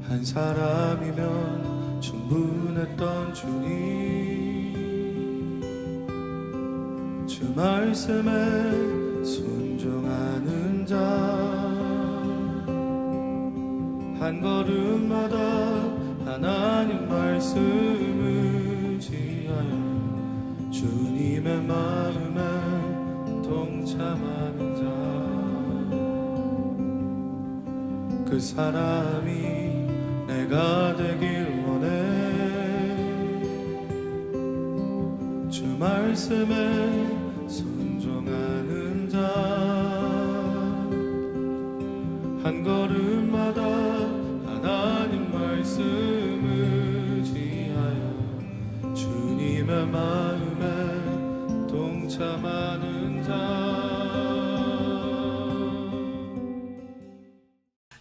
한 사람이면 충분했던 주님, 주 말씀에 순종하는 자, 한 걸음마다 하나님 말씀을 의지하여 주님의 마음에 동참하는 자, 그 사람이 내가 되길 원해. 주 말씀에 순종하는 자, 한 걸음마다 하나님 말씀을 의지하여 주님의 마음에 동참하는 자.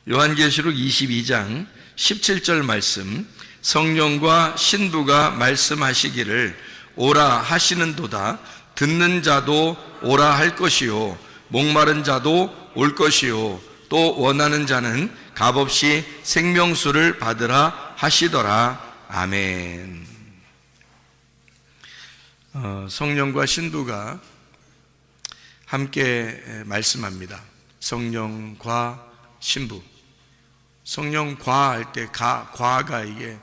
요한계시록 22장 17절 말씀, 성령과 신부가 말씀하시기를 오라 하시는도다. 듣는 자도 오라 할 것이요, 목마른 자도 올 것이요, 또 원하는 자는 값없이 생명수를 받으라 하시더라. 아멘. 성령과 신부가 함께 말씀합니다. 성령과 신부. 성령과 할 때 과가 이게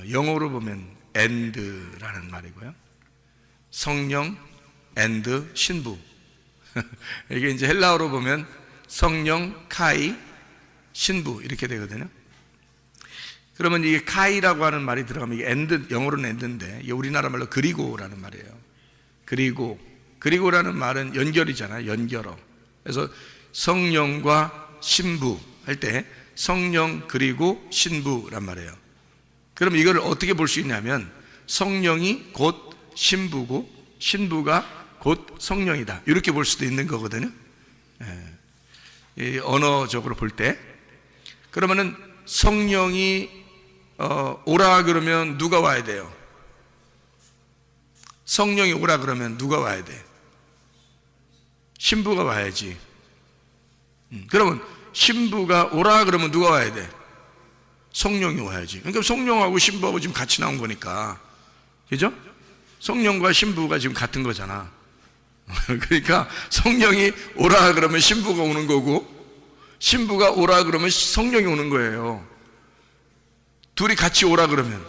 영어로 보면 and라는 말이고요. 성령 and 신부. 이게 이제 헬라어로 보면 성령 카이 신부 이렇게 되거든요. 그러면 이게 카이라고 하는 말이 들어가면 이게 and, 영어로는 and인데 이게 우리나라 말로 그리고라는 말이에요. 그리고라는 말은 연결이잖아요. 연결어. 그래서 성령과 신부 할 때 성령 그리고 신부란 말이에요. 그럼 이걸 어떻게 볼 수 있냐면 성령이 곧 신부고 신부가 곧 성령이다, 이렇게 볼 수도 있는 거거든요. 언어적으로 볼 때. 그러면은 성령이 오라 그러면 누가 와야 돼요? 성령이 오라 그러면 누가 와야 돼? 신부가 와야지. 그러면 신부가 오라 그러면 누가 와야 돼? 성령이 와야지. 그러니까 성령하고 신부하고 지금 같이 나온 거니까, 그죠? 성령과 신부가 지금 같은 거잖아. 그러니까 성령이 오라 그러면 신부가 오는 거고, 신부가 오라 그러면 성령이 오는 거예요. 둘이 같이 오라 그러면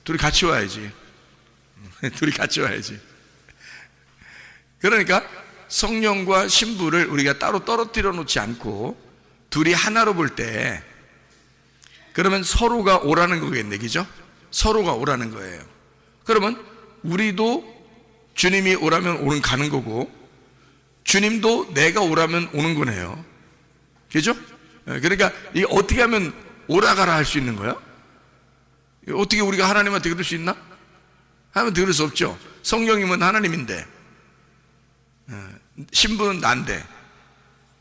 둘이 같이 와야지. 둘이 같이 와야지. 그러니까 성령과 신부를 우리가 따로 떨어뜨려 놓지 않고 둘이 하나로 볼 때, 그러면 서로가 오라는 거겠네, 그죠? 서로가 오라는 거예요. 그러면 우리도 주님이 오라면 가는 거고, 주님도 내가 오라면 오는 거네요. 그죠? 그러니까 이 어떻게 하면 오라가라 할 수 있는 거야? 어떻게 우리가 하나님한테 그럴 수 있나? 하나님한테 그럴 수 없죠. 성령이면 하나님인데, 신부는 난데,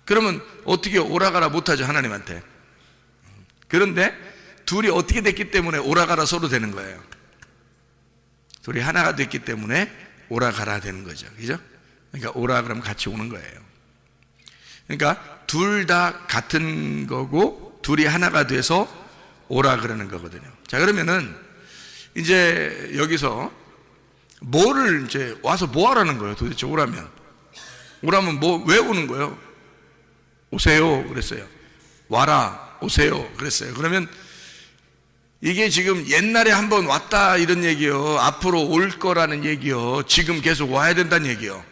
그러면 어떻게 오라가라 못하죠, 하나님한테. 그런데 둘이 어떻게 됐기 때문에 오라가라 서로 되는 거예요. 둘이 하나가 됐기 때문에 오라가라 되는 거죠. 그죠? 그러니까 오라 그러면 같이 오는 거예요. 그러니까 둘 다 같은 거고 둘이 하나가 돼서 오라 그러는 거거든요. 자, 그러면은 이제 여기서 뭐를 이제 와서 뭐 하라는 거예요? 도대체 오라면 뭐, 왜 오는 거예요? 오세요 그랬어요. 와라, 오세요 그랬어요. 그러면 이게 지금 옛날에 한번 왔다 이런 얘기요, 앞으로 올 거라는 얘기요, 지금 계속 와야 된다는 얘기요.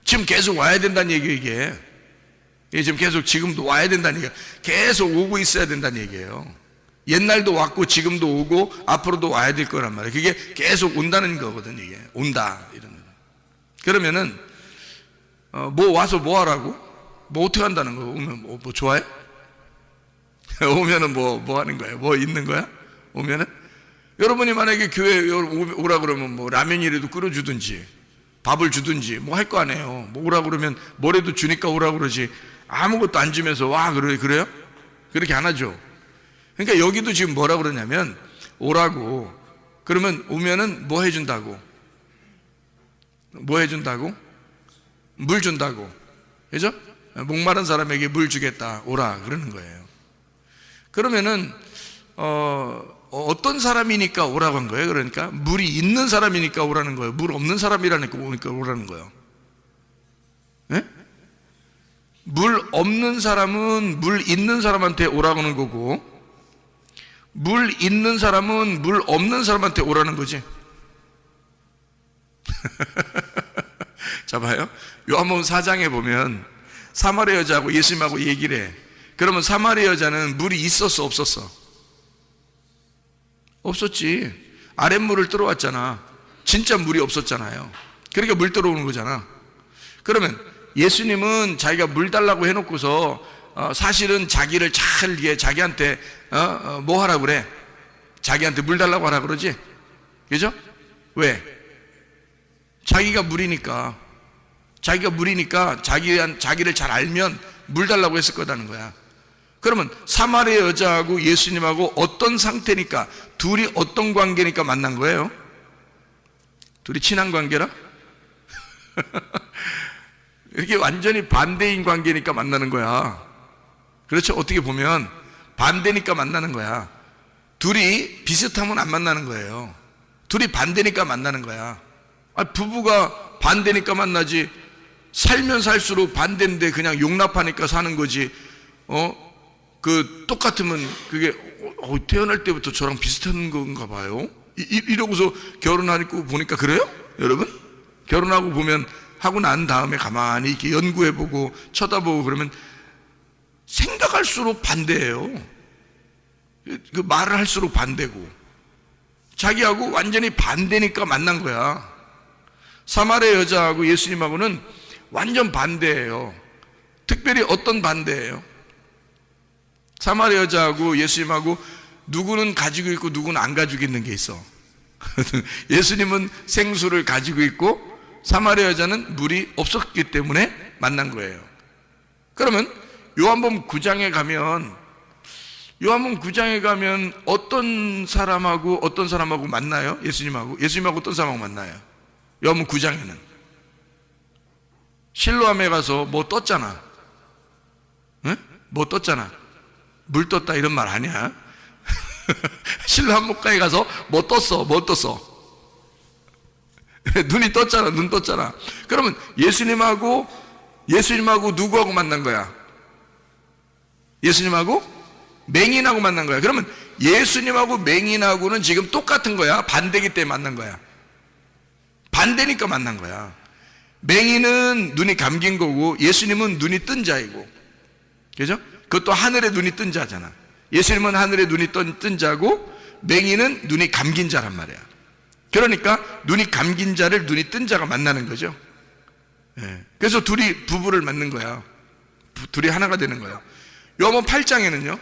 지금 계속 와야 된다는 얘기예요. 이게 지금 계속 지금도 와야 된다는 얘기예요. 계속 오고 있어야 된다는 얘기예요. 옛날도 왔고 지금도 오고 앞으로도 와야 될 거란 말이에요. 그게 계속 온다는 거거든. 이게 온다 이런 거. 그러면은 뭐 와서 뭐 하라고? 뭐 어떻게 한다는 거? 오면 뭐 좋아해? 오면은 뭐 하는 거예요? 뭐 있는 거야? 오면은 여러분이 만약에 교회 오라 그러면 뭐 라면이라도 끓여주든지 밥을 주든지 뭐 할 거 아니에요. 뭐 오라 그러면 뭐라도 주니까 오라 그러지, 아무것도 안 주면서 와 그래요? 그렇게 안 하죠. 그러니까 여기도 지금 뭐라 그러냐면 오라고 그러면 오면은 뭐 해준다고? 뭐 해준다고? 물 준다고. 그죠? 목마른 사람에게 물 주겠다 오라 그러는 거예요. 그러면은 어떤 사람이니까 오라고 한 거예요? 그러니까 물이 있는 사람이니까 오라는 거예요? 물 없는 사람이라니까 오라는 거예요? 예? 물 없는 사람은 물 있는 사람한테 오라고 하는 거고, 물 있는 사람은 물 없는 사람한테 오라는 거지. 자, 봐요. 요한복음 4장에 보면 사마리아 여자하고 예수님하고 얘기를 해. 그러면 사마리아 여자는 물이 있었어, 없었어? 없었지. 아랫물을 들어왔잖아. 진짜 물이 없었잖아요. 그러니까 물 들어오는 거잖아. 그러면 예수님은 자기가 물 달라고 해놓고서 사실은 자기를 잘 이게 자기한테 뭐 하라고 그래? 자기한테 물 달라고 하라 그러지? 그죠? 왜? 자기가 물이니까. 자기가 물이니까 자기를 잘 알면 물 달라고 했을 거라는 거야. 그러면 사마리아 여자하고 예수님하고 어떤 상태니까, 둘이 어떤 관계니까 만난 거예요? 둘이 친한 관계라? 이렇게 완전히 반대인 관계니까 만나는 거야. 그렇죠? 어떻게 보면 반대니까 만나는 거야. 둘이 비슷하면 안 만나는 거예요. 둘이 반대니까 만나는 거야. 부부가 반대니까 만나지, 살면 살수록 반대인데 그냥 용납하니까 사는 거지. 똑같으면 그게 태어날 때부터 저랑 비슷한 건가 봐요. 이러고서 결혼하고 보니까 그래요? 여러분? 결혼하고 보면, 하고 난 다음에 가만히 이렇게 연구해보고 쳐다보고 그러면 생각할수록 반대예요. 그 말을 할수록 반대고. 자기하고 완전히 반대니까 만난 거야. 사마리아 여자하고 예수님하고는 완전 반대예요. 특별히 어떤 반대예요? 사마리아 여자하고 예수님하고 누구는 가지고 있고 누구는 안 가지고 있는 게 있어. 예수님은 생수를 가지고 있고 사마리아 여자는 물이 없었기 때문에 만난 거예요. 그러면 요한복음 9장에 가면 어떤 사람하고 만나요? 예수님하고 어떤 사람하고 만나요? 요한복음 9장에는 실로암에 가서 뭐 떴잖아. 응? 뭐 떴잖아. 물 떴다 이런 말 아니야? 실로암 목가에 가서 뭐 떴어? 눈이 떴잖아. 눈 떴잖아. 그러면 예수님하고 누구하고 만난 거야? 예수님하고 맹인하고 만난 거야. 그러면 예수님하고 맹인하고는 지금 똑같은 거야? 반대기 때문에 만난 거야? 반대니까 만난 거야. 맹인은 눈이 감긴 거고 예수님은 눈이 뜬 자이고, 그죠? 그것도 하늘에 눈이 뜬 자잖아. 예수님은 하늘에 눈이 뜬 자고 맹인은 눈이 감긴 자란 말이야. 그러니까 눈이 감긴 자를 눈이 뜬 자가 만나는 거죠. 그래서 둘이 부부를 만든 거야. 둘이 하나가 되는 거야. 요한복음 8장에는요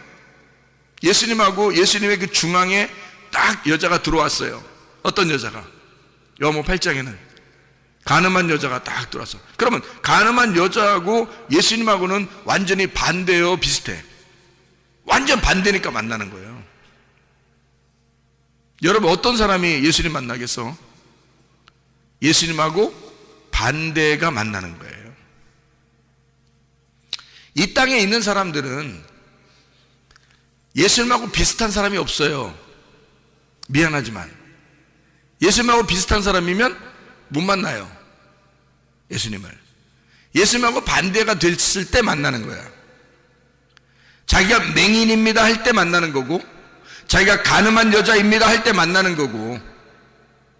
예수님하고 예수님의 그 중앙에 딱 여자가 들어왔어요. 어떤 여자가? 요한복음 8장에는 가늠한 여자가 딱 들어왔어. 그러면 가늠한 여자하고 예수님하고는 완전히 반대요, 비슷해? 완전 반대니까 만나는 거예요. 여러분, 어떤 사람이 예수님 만나겠어? 예수님하고 반대가 만나는 거예요. 이 땅에 있는 사람들은 예수님하고 비슷한 사람이 없어요. 미안하지만 예수님하고 비슷한 사람이면 못 만나요. 예수님하고 반대가 됐을 때 만나는 거야. 자기가 맹인입니다 할 때 만나는 거고, 자기가 가늠한 여자입니다 할 때 만나는 거고.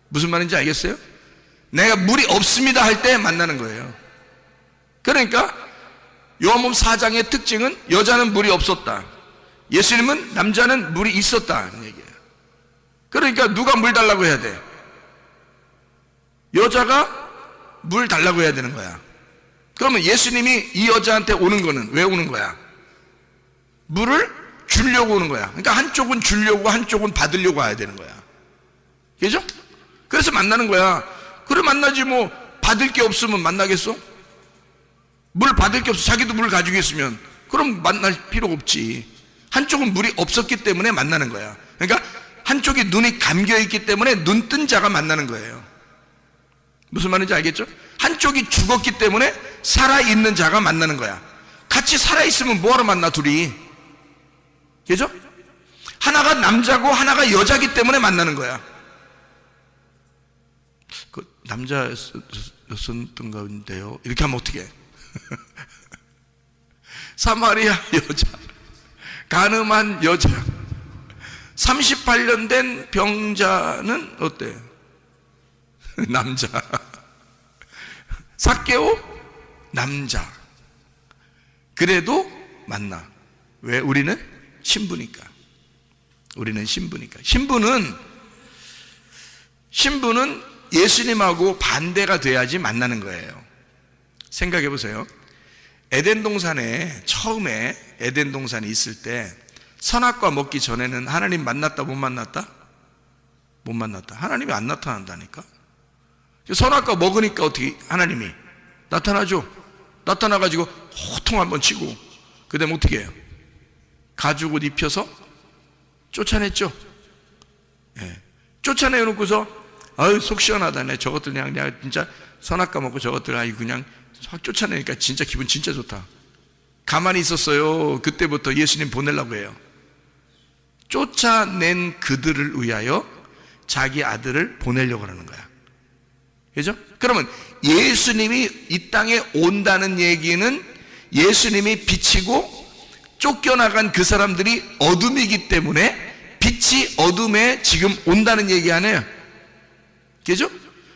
무슨 말인지 알겠어요? 내가 물이 없습니다 할 때 만나는 거예요. 그러니까 요한복음 4장의 특징은 여자는 물이 없었다, 예수님은 남자는 물이 있었다는 얘기예요. 그러니까 누가 물 달라고 해야 돼? 여자가 물 달라고 해야 되는 거야. 그러면 예수님이 이 여자한테 오는 거는 왜 오는 거야? 물을 주려고 오는 거야. 그러니까 한쪽은 주려고 한쪽은 받으려고 와야 되는 거야. 그죠? 그래서 만나는 거야. 그래, 만나지 뭐. 받을 게 없으면 만나겠어? 물 받을 게 없어. 자기도 물 가지고 있으면 그럼 만날 필요가 없지. 한쪽은 물이 없었기 때문에 만나는 거야. 그러니까 한쪽이 눈이 감겨 있기 때문에 눈 뜬 자가 만나는 거예요. 무슨 말인지 알겠죠? 한쪽이 죽었기 때문에 살아있는 자가 만나는 거야. 같이 살아있으면 뭐하러 만나, 둘이? 그죠? 하나가 남자고 하나가 여자기 때문에 만나는 거야. 그 남자였었던 가운데요. 이렇게 하면 어떻게 해? 사마리아 여자, 가늠한 여자, 38년 된 병자는 어때? 남자. 삭개오 남자. 그래도 만나. 왜? 우리는 신부니까. 우리는 신부니까. 신부는 예수님하고 반대가 돼야지 만나는 거예요. 생각해 보세요. 에덴 동산에 처음에 에덴 동산에 있을 때 선악과 먹기 전에는 하나님 만났다 못 만났다? 못 만났다. 하나님이 안 나타난다니까. 선악과 먹으니까 어떻게 하나님이 나타나죠. 나타나가지고 호통 한번 치고 그 다음에 어떻게 해요? 가죽옷 입혀서 쫓아냈죠. 예. 쫓아내놓고서 아유 속 시원하다네. 저것들 그냥 내가 진짜 선악과 먹고 저것들 아이 그냥 확 쫓아내니까 진짜 기분 진짜 좋다. 가만히 있었어요. 그때부터 예수님 보내려고 해요. 쫓아낸 그들을 위하여 자기 아들을 보내려고 하는 거야. 그죠? 그러면 예수님이 이 땅에 온다는 얘기는 예수님이 빛이고 쫓겨나간 그 사람들이 어둠이기 때문에 빛이 어둠에 지금 온다는 얘기 아니에요. 그죠?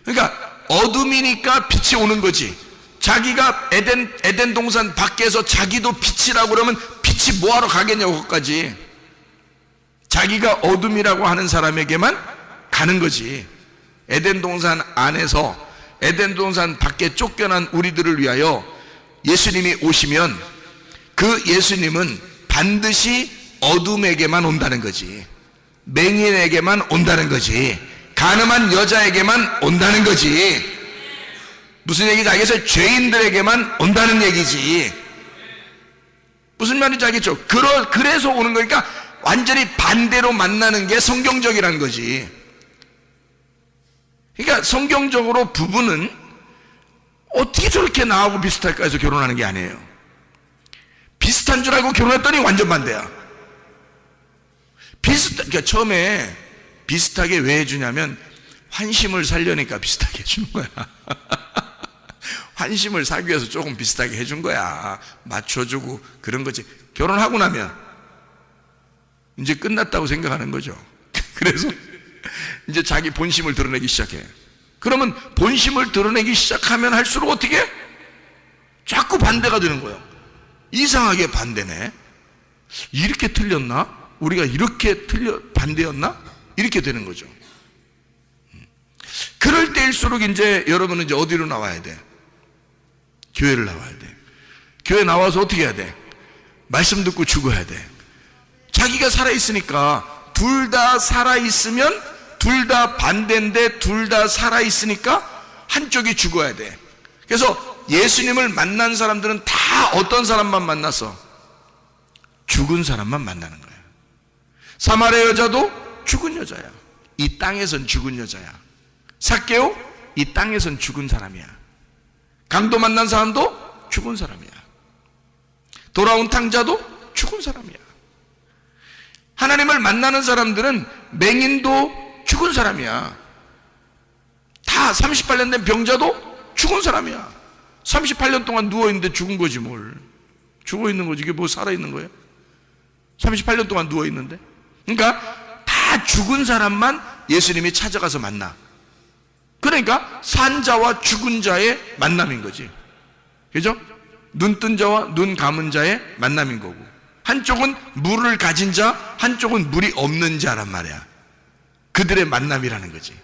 그러니까 어둠이니까 빛이 오는 거지. 자기가 에덴 동산 밖에서 자기도 빛이라고 그러면 빛이 뭐하러 가겠냐고 거기까지. 자기가 어둠이라고 하는 사람에게만 가는 거지. 에덴 동산 안에서 에덴 동산 밖에 쫓겨난 우리들을 위하여 예수님이 오시면 그 예수님은 반드시 어둠에게만 온다는 거지. 맹인에게만 온다는 거지. 가늠한 여자에게만 온다는 거지. 무슨 얘기인지 알겠어요? 죄인들에게만 온다는 얘기지. 무슨 말인지 알겠죠? 그래서 오는 거니까 완전히 반대로 만나는 게 성경적이라는 거지. 그러니까 성경적으로 부부는 어떻게 저렇게 나하고 비슷할까 해서 결혼하는 게 아니에요. 비슷한 줄 알고 결혼했더니 완전 반대야. 그러니까 처음에 비슷하게 왜 해주냐면 환심을 살려니까 비슷하게 해주는 거야. 환심을 사기 위해서 조금 비슷하게 해준 거야. 맞춰주고 그런 거지. 결혼하고 나면 이제 끝났다고 생각하는 거죠. 그래서 이제 자기 본심을 드러내기 시작해. 그러면 본심을 드러내기 시작하면 할수록 어떻게? 자꾸 반대가 되는 거예요. 이상하게 반대네. 이렇게 틀렸나? 우리가 이렇게 반대였나? 이렇게 되는 거죠. 그럴 때일수록 이제 여러분은 이제 어디로 나와야 돼? 교회를 나와야 돼. 교회 나와서 어떻게 해야 돼? 말씀 듣고 죽어야 돼. 자기가 살아있으니까, 둘 다 살아있으면 둘 다 반대인데 둘 다 살아있으니까 한쪽이 죽어야 돼. 그래서 예수님을 만난 사람들은 다 어떤 사람만 만났어? 죽은 사람만 만나는 거야. 사마리아 여자도 죽은 여자야. 이 땅에선 죽은 여자야. 삭개오, 이 땅에선 죽은 사람이야. 강도 만난 사람도 죽은 사람이야. 돌아온 탕자도 죽은 사람이야. 하나님을 만나는 사람들은 맹인도 죽은 사람이야. 다 38년 된 병자도 죽은 사람이야. 38년 동안 누워있는데 죽은 거지 뭘. 죽어있는 거지. 이게 뭐 살아있는 거야? 38년 동안 누워있는데. 그러니까 다 죽은 사람만 예수님이 찾아가서 만나. 그러니까 산자와 죽은 자의 만남인 거지. 그죠? 눈 뜬 자와 눈 감은 자의 만남인 거고, 한쪽은 물을 가진 자, 한쪽은 물이 없는 자란 말이야. 그들의 만남이라는 거지.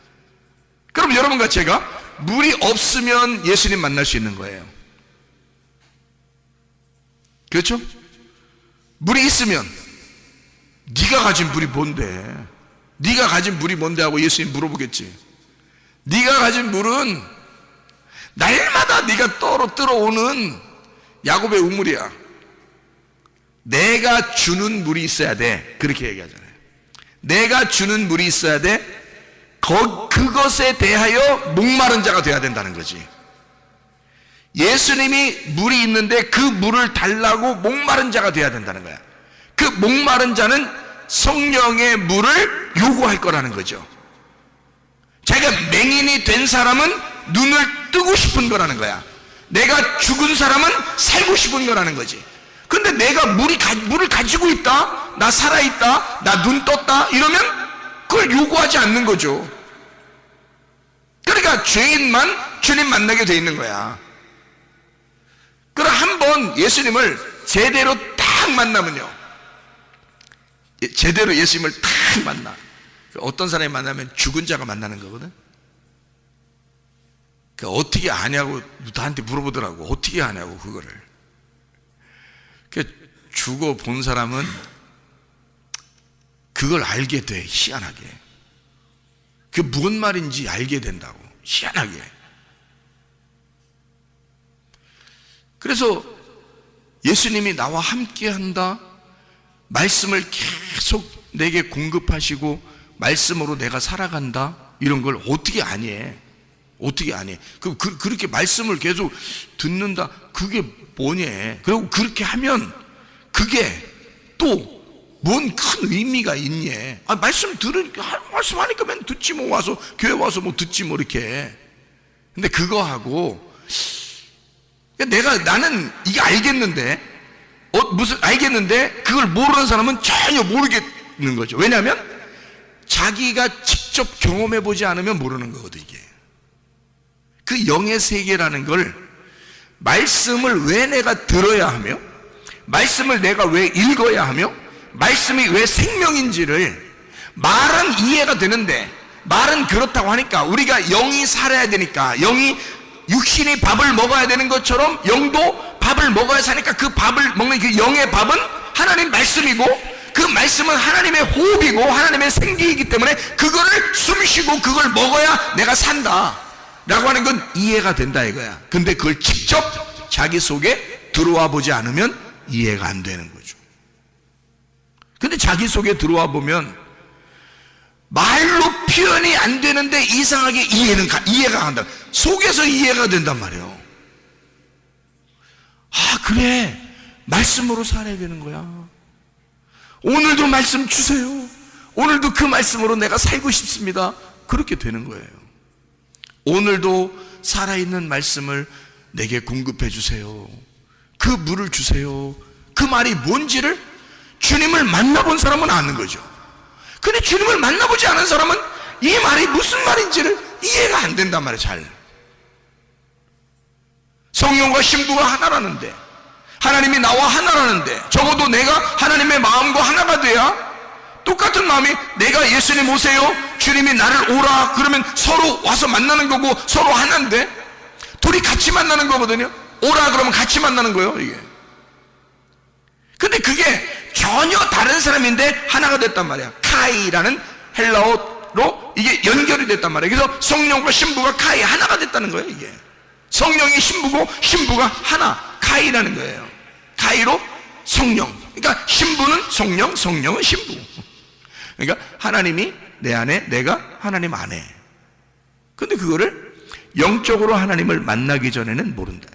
그럼 여러분과 제가 물이 없으면 예수님 만날 수 있는 거예요. 그렇죠? 물이 있으면 네가 가진 물이 뭔데? 네가 가진 물이 뭔데 하고 예수님 물어보겠지. 네가 가진 물은 날마다 네가 떨어오는 야곱의 우물이야. 내가 주는 물이 있어야 돼. 그렇게 얘기하잖아요. 내가 주는 물이 있어야 돼. 그것에 대하여 목마른 자가 돼야 된다는 거지. 예수님이 물이 있는데 그 물을 달라고 목마른 자가 돼야 된다는 거야. 그 목마른 자는 성령의 물을 요구할 거라는 거죠. 자기가 맹인이 된 사람은 눈을 뜨고 싶은 거라는 거야. 내가 죽은 사람은 살고 싶은 거라는 거지. 근데 내가 물을 가지고 있다, 나 살아있다, 나 눈 떴다 이러면 그걸 요구하지 않는 거죠. 그러니까 죄인만 주님 만나게 돼 있는 거야. 그럼 한번 예수님을 제대로 딱 만나면요, 제대로 예수님을 딱 만나, 어떤 사람이 만나면 죽은 자가 만나는 거거든. 그 어떻게 아냐고 나한테 물어보더라고. 어떻게 아냐고 그거를. 그 죽어 본 사람은 그걸 알게 돼. 희한하게. 그게 무슨 말인지 알게 된다고. 희한하게. 그래서 예수님이 나와 함께 한다, 말씀을 계속 내게 공급하시고 말씀으로 내가 살아간다, 이런 걸 어떻게 아니? 어떻게 아니? 그렇게 말씀을 계속 듣는다, 그게 뭐냐? 그리고 그렇게 하면 그게 또 뭔 큰 의미가 있냐? 말씀 말씀하니까 맨 듣지 뭐, 와서 교회 와서 뭐 듣지 뭐 이렇게. 근데 그거하고 나는 이게 알겠는데, 무슨 알겠는데 그걸 모르는 사람은 전혀 모르겠는 거죠. 왜냐하면 자기가 직접 경험해 보지 않으면 모르는 거거든. 이게 그 영의 세계라는 걸, 말씀을 왜 내가 들어야 하며, 말씀을 내가 왜 읽어야 하며, 말씀이 왜 생명인지를 말은 이해가 되는데, 말은 그렇다고 하니까 우리가 영이 살아야 되니까, 영이 육신이 밥을 먹어야 되는 것처럼 영도 밥을 먹어야 사니까 그 밥을 먹는 그 영의 밥은 하나님 말씀이고, 그 말씀은 하나님의 호흡이고 하나님의 생기이기 때문에 그거를 숨쉬고 그걸 먹어야 내가 산다 라고 하는 건 이해가 된다 이거야. 근데 그걸 직접 자기 속에 들어와 보지 않으면 이해가 안 되는 거죠. 근데 자기 속에 들어와 보면 말로 표현이 안 되는데 이상하게 이해가 간다. 속에서 이해가 된단 말이에요. 그래, 말씀으로 살아야 되는 거야. 오늘도 말씀 주세요. 오늘도 그 말씀으로 내가 살고 싶습니다. 그렇게 되는 거예요. 오늘도 살아있는 말씀을 내게 공급해 주세요. 그 물을 주세요. 그 말이 뭔지를 주님을 만나본 사람은 아는 거죠. 근데 주님을 만나보지 않은 사람은 이 말이 무슨 말인지를 이해가 안 된단 말이에요. 잘. 성령과 신부가 하나라는데, 하나님이 나와 하나라는데, 적어도 내가 하나님의 마음과 하나가 돼야, 똑같은 마음이, 내가 예수님 오세요, 주님이 나를 오라 그러면 서로 와서 만나는 거고 서로 하나인데, 둘이 같이 만나는 거거든요. 오라 그러면 같이 만나는 거예요, 이게. 근데 그게 전혀 다른 사람인데 하나가 됐단 말이야. 카이라는 헬라어로 이게 연결이 됐단 말이에요. 그래서 성령과 신부가 카이, 하나가 됐다는 거예요. 이게 성령이 신부고 신부가 하나, 카이라는 거예요. 카이로 성령. 그러니까 신부는 성령, 성령은 신부. 그러니까 하나님이 내 안에, 내가 하나님 안에. 근데 그거를 영적으로 하나님을 만나기 전에는 모른다.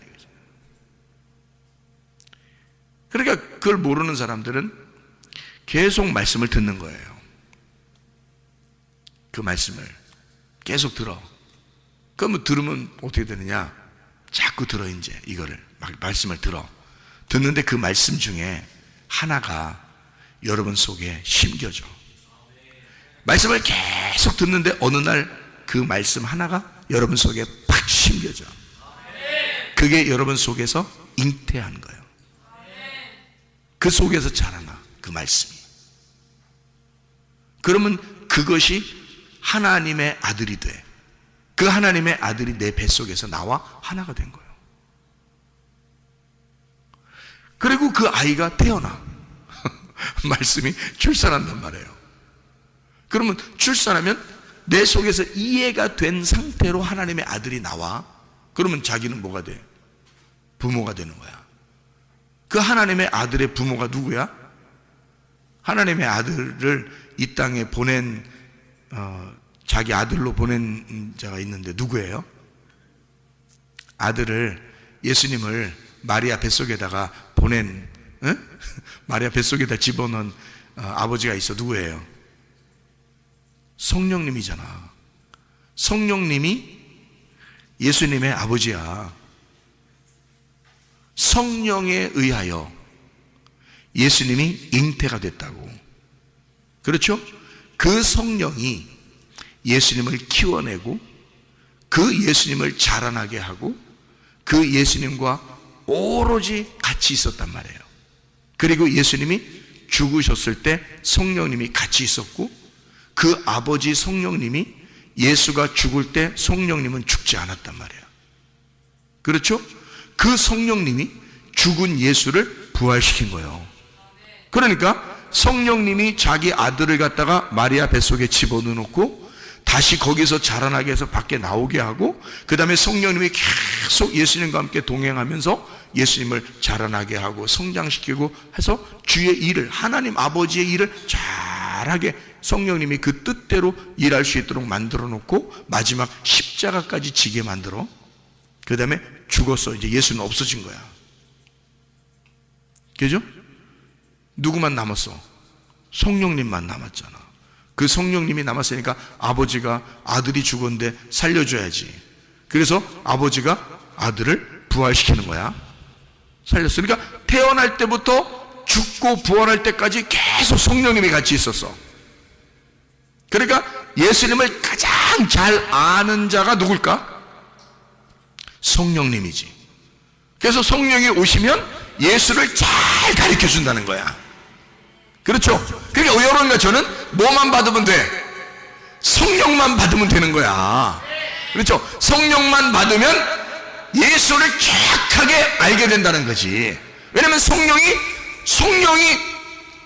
그러니까 그걸 모르는 사람들은 계속 말씀을 듣는 거예요. 그 말씀을 계속 들어. 그러면 들으면 어떻게 되느냐? 자꾸 들어. 이제 이거를 말씀을 들어. 듣는데 그 말씀 중에 하나가 여러분 속에 심겨져. 말씀을 계속 듣는데 어느 날 그 말씀 하나가 여러분 속에 팍 심겨져. 그게 여러분 속에서 잉태한 거예요. 그 속에서 자라나, 그 말씀이. 그러면 그것이 하나님의 아들이 돼. 그 하나님의 아들이 내 뱃속에서 나와 하나가 된 거예요. 그리고 그 아이가 태어나. 말씀이 출산한단 말이에요. 그러면 출산하면 내 속에서 이해가 된 상태로 하나님의 아들이 나와. 그러면 자기는 뭐가 돼? 부모가 되는 거야. 그 하나님의 아들의 부모가 누구야? 하나님의 아들을 이 땅에 보낸, 자기 아들로 보낸 자가 있는데 누구예요? 아들을, 예수님을 마리아 뱃속에다가 보낸 에? 마리아 뱃속에다 집어넣은 아버지가 있어. 누구예요? 성령님이잖아. 성령님이 예수님의 아버지야. 성령에 의하여 예수님이 잉태가 됐다고. 그렇죠? 그 성령이 예수님을 키워내고 그 예수님을 자라나게 하고 그 예수님과 오로지 같이 있었단 말이에요. 그리고 예수님이 죽으셨을 때 성령님이 같이 있었고 그 아버지 성령님이 예수가 죽을 때 성령님은 죽지 않았단 말이에요. 그렇죠? 그 성령님이 죽은 예수를 부활시킨 거예요. 그러니까 성령님이 자기 아들을 갖다가 마리아 뱃속에 집어넣고 다시 거기서 자라나게 해서 밖에 나오게 하고 그 다음에 성령님이 계속 예수님과 함께 동행하면서 예수님을 자라나게 하고 성장시키고 해서 주의 일을, 하나님 아버지의 일을 잘하게 성령님이 그 뜻대로 일할 수 있도록 만들어 놓고 마지막 십자가까지 지게 만들어 그 다음에 죽었어. 이제 예수는 없어진 거야. 그죠? 누구만 남았어? 성령님만 남았잖아. 그 성령님이 남았으니까 아버지가 아들이 죽었는데 살려줘야지. 그래서 아버지가 아들을 부활시키는 거야. 살렸어. 그러니까 태어날 때부터 죽고 부활할 때까지 계속 성령님이 같이 있었어. 그러니까 예수님을 가장 잘 아는 자가 누굴까? 성령님이지. 그래서 성령이 오시면 예수를 잘 가르쳐 준다는 거야. 그렇죠? 그러니까 여러분과 저는 뭐만 받으면 돼? 성령만 받으면 되는 거야. 그렇죠? 성령만 받으면 예수를 정확하게 알게 된다는 거지. 왜냐면 성령이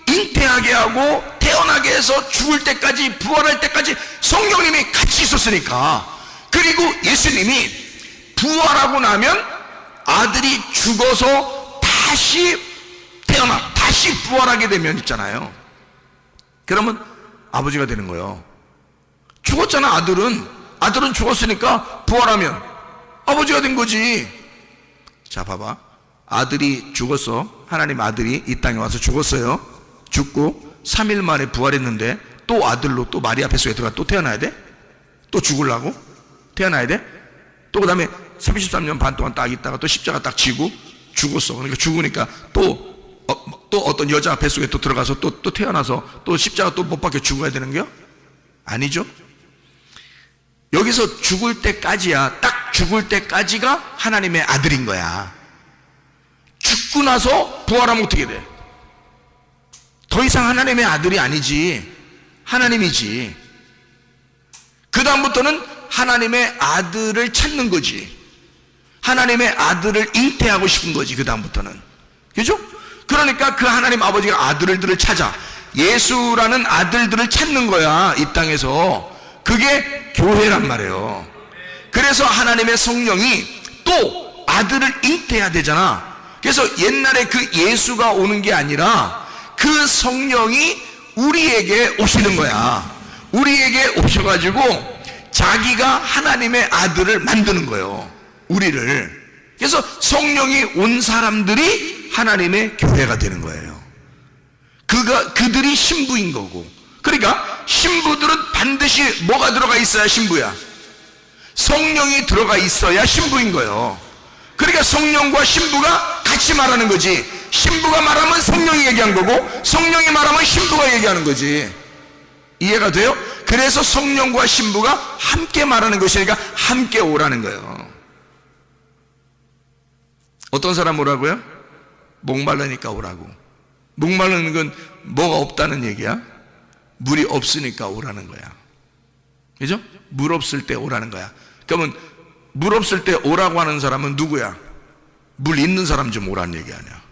잉태하게 하고 태어나게 해서 죽을 때까지 부활할 때까지 성령님이 같이 있었으니까. 그리고 예수님이 부활하고 나면 아들이 죽어서 다시 태어나 다시 부활하게 되면 있잖아요. 그러면 아버지가 되는 거예요. 죽었잖아. 아들은 죽었으니까 부활하면 아버지가 된 거지. 자, 봐봐. 아들이 죽었어. 하나님 아들이 이 땅에 와서 죽었어요. 죽고 3일 만에 부활했는데 또 아들로 또 마리아 뱃속에 들어가 또 태어나야 돼? 또 죽으려고? 태어나야 돼? 또 그 다음에 33년 반 동안 딱 있다가 또 십자가 딱 지고 죽었어. 그러니까 죽으니까 또 어떤 여자 뱃속에 또 들어가서 또 태어나서 또 십자가 또 못 박혀 죽어야 되는 거야? 아니죠? 여기서 죽을 때까지야. 딱 죽을 때까지가 하나님의 아들인 거야. 죽고 나서 부활하면 어떻게 돼? 더 이상 하나님의 아들이 아니지. 하나님이지. 그 다음부터는 하나님의 아들을 찾는 거지. 하나님의 아들을 잉태하고 싶은 거지. 그 다음부터는. 그죠? 그러니까 그 하나님 아버지가 아들들을 찾아 예수라는 아들들을 찾는 거야. 이 땅에서. 그게 교회란 말이에요. 그래서 하나님의 성령이 또 아들을 잉태해야 되잖아. 그래서 옛날에 그 예수가 오는 게 아니라 그 성령이 우리에게 오시는 거야. 우리에게 오셔가지고 자기가 하나님의 아들을 만드는 거예요. 우리를. 그래서 성령이 온 사람들이 하나님의 교회가 되는 거예요. 그들이 신부인 거고. 그러니까 신부들은 반드시 뭐가 들어가 있어야 신부야? 성령이 들어가 있어야 신부인 거예요. 그러니까 성령과 신부가 같이 말하는 거지. 신부가 말하면 성령이 얘기한 거고 성령이 말하면 신부가 얘기하는 거지. 이해가 돼요? 그래서 성령과 신부가 함께 말하는 것이니까 함께 오라는 거예요. 어떤 사람 오라고요? 목말라니까 오라고. 목마르는 건 뭐가 없다는 얘기야? 물이 없으니까 오라는 거야. 그죠? 물 없을 때 오라는 거야. 그러면 물 없을 때 오라고 하는 사람은 누구야? 물 있는 사람 좀 오라는 얘기 아니야.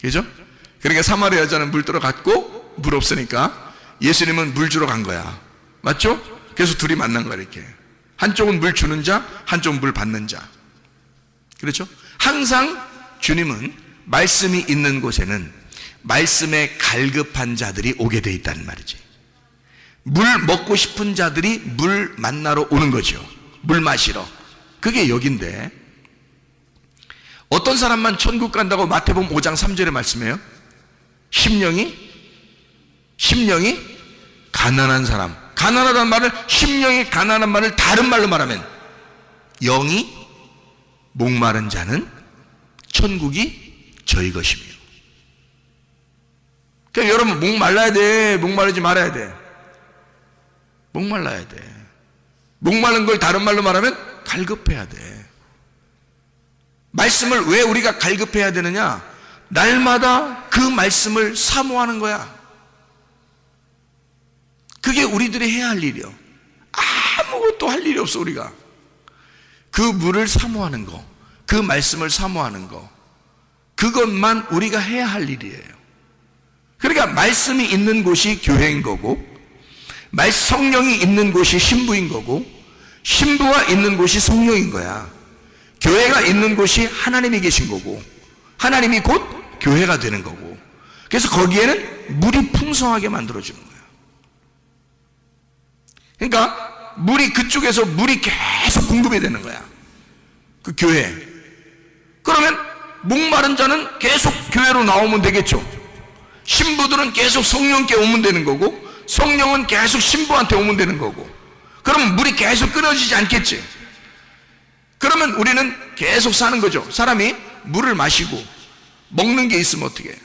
그죠? 그러니까 사마리아 여자는 물 들어 갔고 물 없으니까 예수님은 물 주러 간 거야. 맞죠? 그래서 둘이 만난 거야. 이렇게 한쪽은 물 주는 자, 한쪽은 물 받는 자. 그렇죠? 항상 주님은 말씀이 있는 곳에는 말씀에 갈급한 자들이 오게 돼 있다는 말이지. 물 먹고 싶은 자들이 물 만나러 오는 거죠. 물 마시러. 그게 여긴데 어떤 사람만 천국 간다고 마태복음 5장 3절에 말씀해요? 심령이 가난한 사람. 가난하다는 말을, 심령이 가난한 말을 다른 말로 말하면 영이 목마른 자는 천국이 저희 것이며. 그러니까 여러분, 목말라야 돼? 목마르지 말아야 돼? 목말라야 돼. 목마른 걸 다른 말로 말하면 갈급해야 돼. 말씀을 왜 우리가 갈급해야 되느냐? 날마다 그 말씀을 사모하는 거야. 그게 우리들이 해야 할 일이요. 아무것도 할 일이 없어. 우리가 그 물을 사모하는 거, 그 말씀을 사모하는 거, 그것만 우리가 해야 할 일이에요. 그러니까 말씀이 있는 곳이 교회인 거고, 성령이 있는 곳이 신부인 거고, 신부가 있는 곳이 성령인 거야. 교회가 있는 곳이 하나님이 계신 거고, 하나님이 곧 교회가 되는 거고, 그래서 거기에는 물이 풍성하게 만들어주는 거야. 그러니까 물이, 그쪽에서 물이 계속 공급이 되는 거야, 그 교회. 그러면 목마른 자는 계속 교회로 나오면 되겠죠. 신부들은 계속 성령께 오면 되는 거고, 성령은 계속 신부한테 오면 되는 거고. 그러면 물이 계속 끊어지지 않겠지. 그러면 우리는 계속 사는 거죠. 사람이 물을 마시고 먹는 게 있으면 어떻게 해?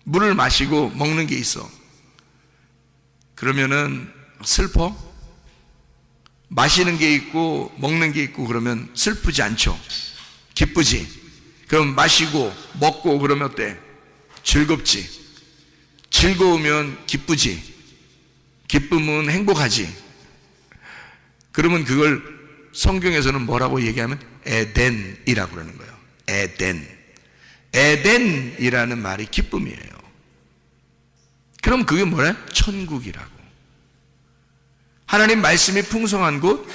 물을 마시고 먹는 게 있어. 그러면은 슬퍼? 마시는 게 있고 먹는 게 있고 그러면 슬프지 않죠. 기쁘지. 그럼 마시고 먹고 그러면 어때? 즐겁지. 즐거우면 기쁘지. 기쁨은 행복하지. 그러면 그걸 성경에서는 뭐라고 얘기하면 에덴이라고 그러는 거예요. 에덴. 에덴이라는 말이 기쁨이에요. 그럼 그게 뭐래? 천국이라고. 하나님 말씀이 풍성한 곳,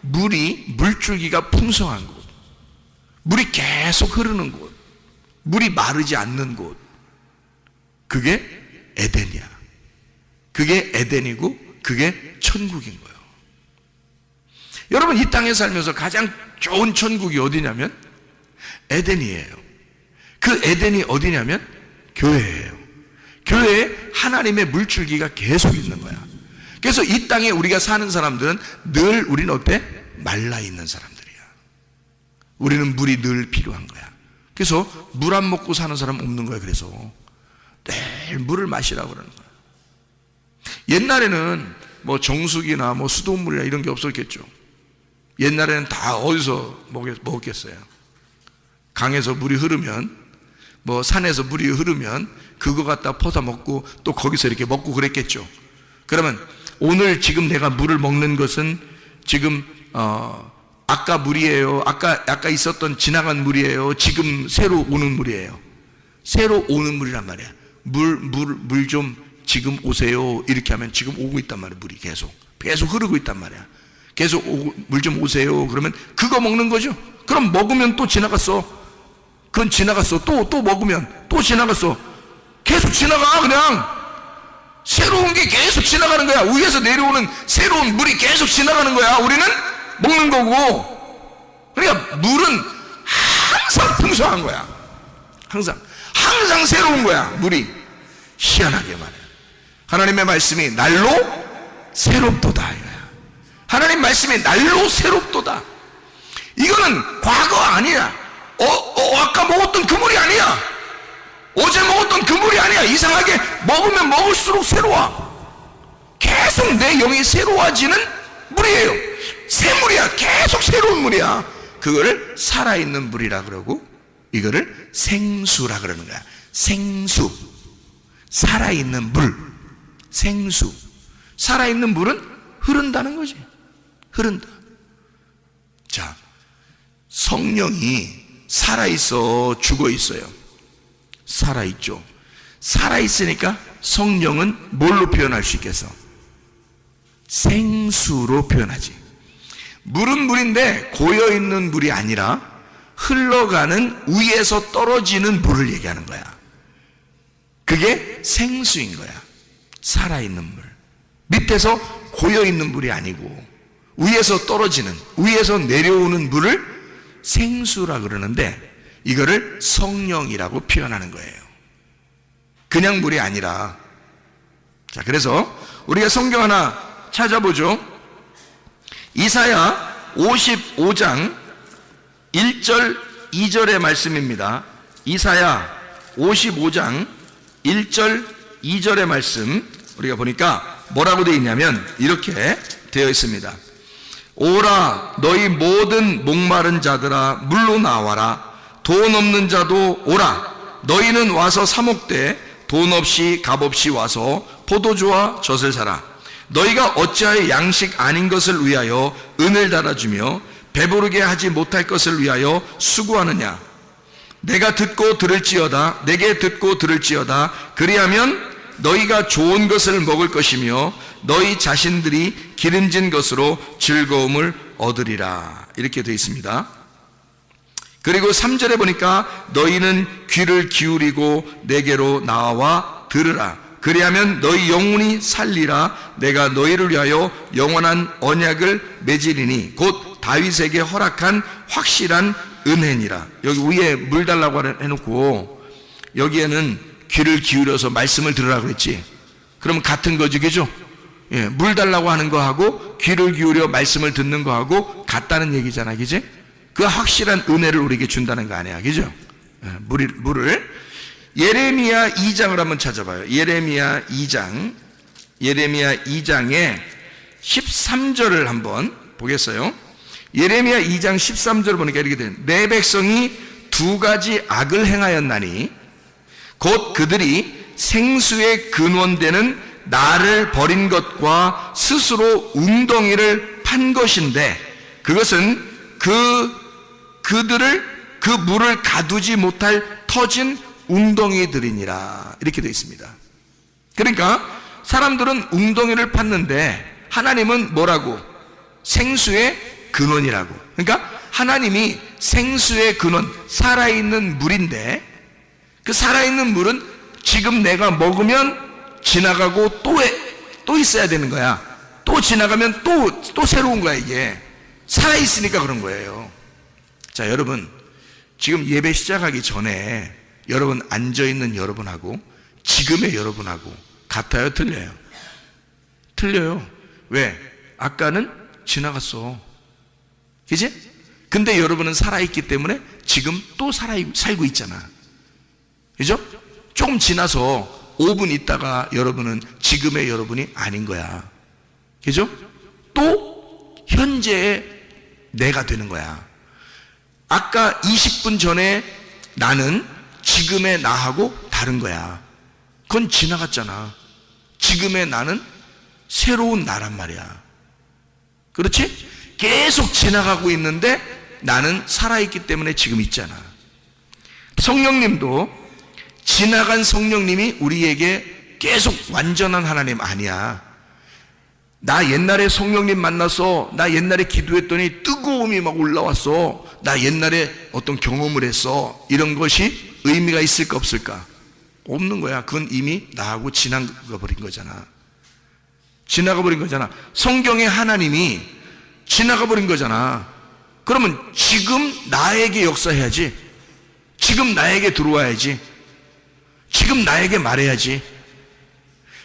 물줄기가 풍성한 곳, 물이 계속 흐르는 곳, 물이 마르지 않는 곳, 그게 에덴이야. 그게 에덴이고 그게 천국인 거예요. 여러분, 이 땅에 살면서 가장 좋은 천국이 어디냐면 에덴이에요. 그 에덴이 어디냐면 교회예요. 교회에 하나님의 물줄기가 계속 있는 거야. 그래서 이 땅에 우리가 사는 사람들은 늘 우리는 어때? 말라있는 사람들이야. 우리는 물이 늘 필요한 거야. 그래서 물 안 먹고 사는 사람 없는 거야. 그래서 늘 물을 마시라고 그러는 거야. 옛날에는 뭐 정수기나 뭐 수돗물이나 이런 게 없었겠죠. 옛날에는 다 어디서 먹었겠어요? 강에서 물이 흐르면, 뭐 산에서 물이 흐르면 그거 갖다 퍼다 먹고 또 거기서 이렇게 먹고 그랬겠죠. 그러면 오늘 지금 내가 물을 먹는 것은 지금 아까 물이에요? 아까 있었던 지나간 물이에요? 지금 새로 오는 물이에요? 새로 오는 물이란 말이야. 물 좀 지금 오세요. 이렇게 하면 지금 오고 있단 말이야. 물이 계속 흐르고 있단 말이야. 계속 물 좀 오세요. 그러면 그거 먹는 거죠. 그럼 먹으면 또 지나갔어. 그건 지나갔어. 또 먹으면 또 지나갔어. 계속 지나가. 그냥 새로운 게 계속 지나가는 거야. 위에서 내려오는 새로운 물이 계속 지나가는 거야. 우리는 먹는 거고. 그러니까 물은 항상 풍성한 거야. 항상 새로운 거야. 물이. 희한하게 말이야. 하나님의 말씀이 날로 새롭도다 이거야. 하나님 말씀이 날로 새롭도다. 이거는 과거 아니야. 아까 먹었던 그 물이 아니야. 어제 먹었던 그 물이 아니야. 이상하게 먹으면 먹을수록 새로워. 계속 내 영이 새로워지는 물이에요. 새 물이야. 계속 새로운 물이야. 그거를 살아있는 물이라 그러고, 이거를 생수라 그러는 거야. 생수. 살아있는 물. 생수. 살아있는 물은 흐른다는 거지. 흐른다. 자, 성령이 살아있어, 죽어있어요? 살아있죠. 살아있으니까 성령은 뭘로 표현할 수 있겠어? 생수로 표현하지. 물은 물인데 고여있는 물이 아니라 흘러가는 위에서 떨어지는 물을 얘기하는 거야. 그게 생수인 거야. 살아있는 물. 밑에서 고여있는 물이 아니고 위에서 떨어지는, 위에서 내려오는 물을 생수라 그러는데 이거를 성령이라고 표현하는 거예요. 그냥 물이 아니라. 자, 그래서 우리가 성경 하나 찾아보죠. 이사야 55장 1절 2절의 말씀입니다. 이사야 55장 1절 2절의 말씀 우리가 보니까 뭐라고 되어 있냐면 이렇게 되어 있습니다. 오라 너희 모든 목마른 자들아 물로 나와라. 돈 없는 자도 오라. 너희는 와서 사 먹되 돈 없이 값 없이 와서 포도주와 젖을 사라. 너희가 어찌하여 양식 아닌 것을 위하여 은을 달아주며 배부르게 하지 못할 것을 위하여 수고하느냐. 내가 듣고 들을지어다. 내게 듣고 들을지어다. 그리하면 너희가 좋은 것을 먹을 것이며 너희 자신들이 기름진 것으로 즐거움을 얻으리라. 이렇게 되어 있습니다. 그리고 3절에 보니까 너희는 귀를 기울이고 내게로 나와 들으라. 그리하면 너희 영혼이 살리라. 내가 너희를 위하여 영원한 언약을 맺으리니 곧 다윗에게 허락한 확실한 은혜니라. 여기 위에 물 달라고 해놓고 여기에는 귀를 기울여서 말씀을 들으라고 그랬지. 그러면 같은 거지, 그죠? 예, 물 달라고 하는 거하고 귀를 기울여 말씀을 듣는 거하고 같다는 얘기잖아, 그지? 그 확실한 은혜를 우리에게 준다는 거 아니야, 그죠? 예, 물을 예레미야 2장을 한번 찾아봐요. 예레미야 2장의 13절을 한번 보겠어요. 예레미야 2장 13절을 보니까 이렇게 돼요. 내 백성이 두 가지 악을 행하였나니 곧 그들이 생수의 근원되는 나를 버린 것과 스스로 웅덩이를 판 것인데 그것은 그들을 그 물을 가두지 못할 터진 웅덩이들이니라. 이렇게 되어 있습니다. 그러니까 사람들은 웅덩이를 팠는데 하나님은 뭐라고? 생수의 근원이라고. 그러니까 하나님이 생수의 근원, 살아있는 물인데 그 살아있는 물은 지금 내가 먹으면 지나가고 또 있어야 되는 거야. 또 지나가면 또 새로운 거야. 이게 살아있으니까 그런 거예요. 자, 여러분 지금 예배 시작하기 전에 여러분 앉아있는 여러분하고 지금의 여러분하고 같아요? 틀려요? 틀려요. 왜? 아까는 지나갔어, 그치? 근데 여러분은 살아있기 때문에 지금 또 살고 있잖아, 그죠? 조금 지나서 5분 있다가 여러분은 지금의 여러분이 아닌 거야, 그죠? 또 현재의 내가 되는 거야. 아까 20분 전에 나는 지금의 나하고 다른 거야. 그건 지나갔잖아. 지금의 나는 새로운 나란 말이야. 그렇지? 계속 지나가고 있는데 나는 살아있기 때문에 지금 있잖아. 성령님도 지나간 성령님이 우리에게 계속 완전한 하나님 아니야. 나 옛날에 성령님 만나서 나 옛날에 기도했더니 뜨거움이 막 올라왔어. 나 옛날에 어떤 경험을 했어. 이런 것이 의미가 있을까 없을까? 없는 거야. 그건 이미 나하고 지나가 버린 거잖아. 지나가 버린 거잖아. 성경의 하나님이 지나가 버린 거잖아. 그러면 지금 나에게 역사해야지. 지금 나에게 들어와야지. 지금 나에게 말해야지.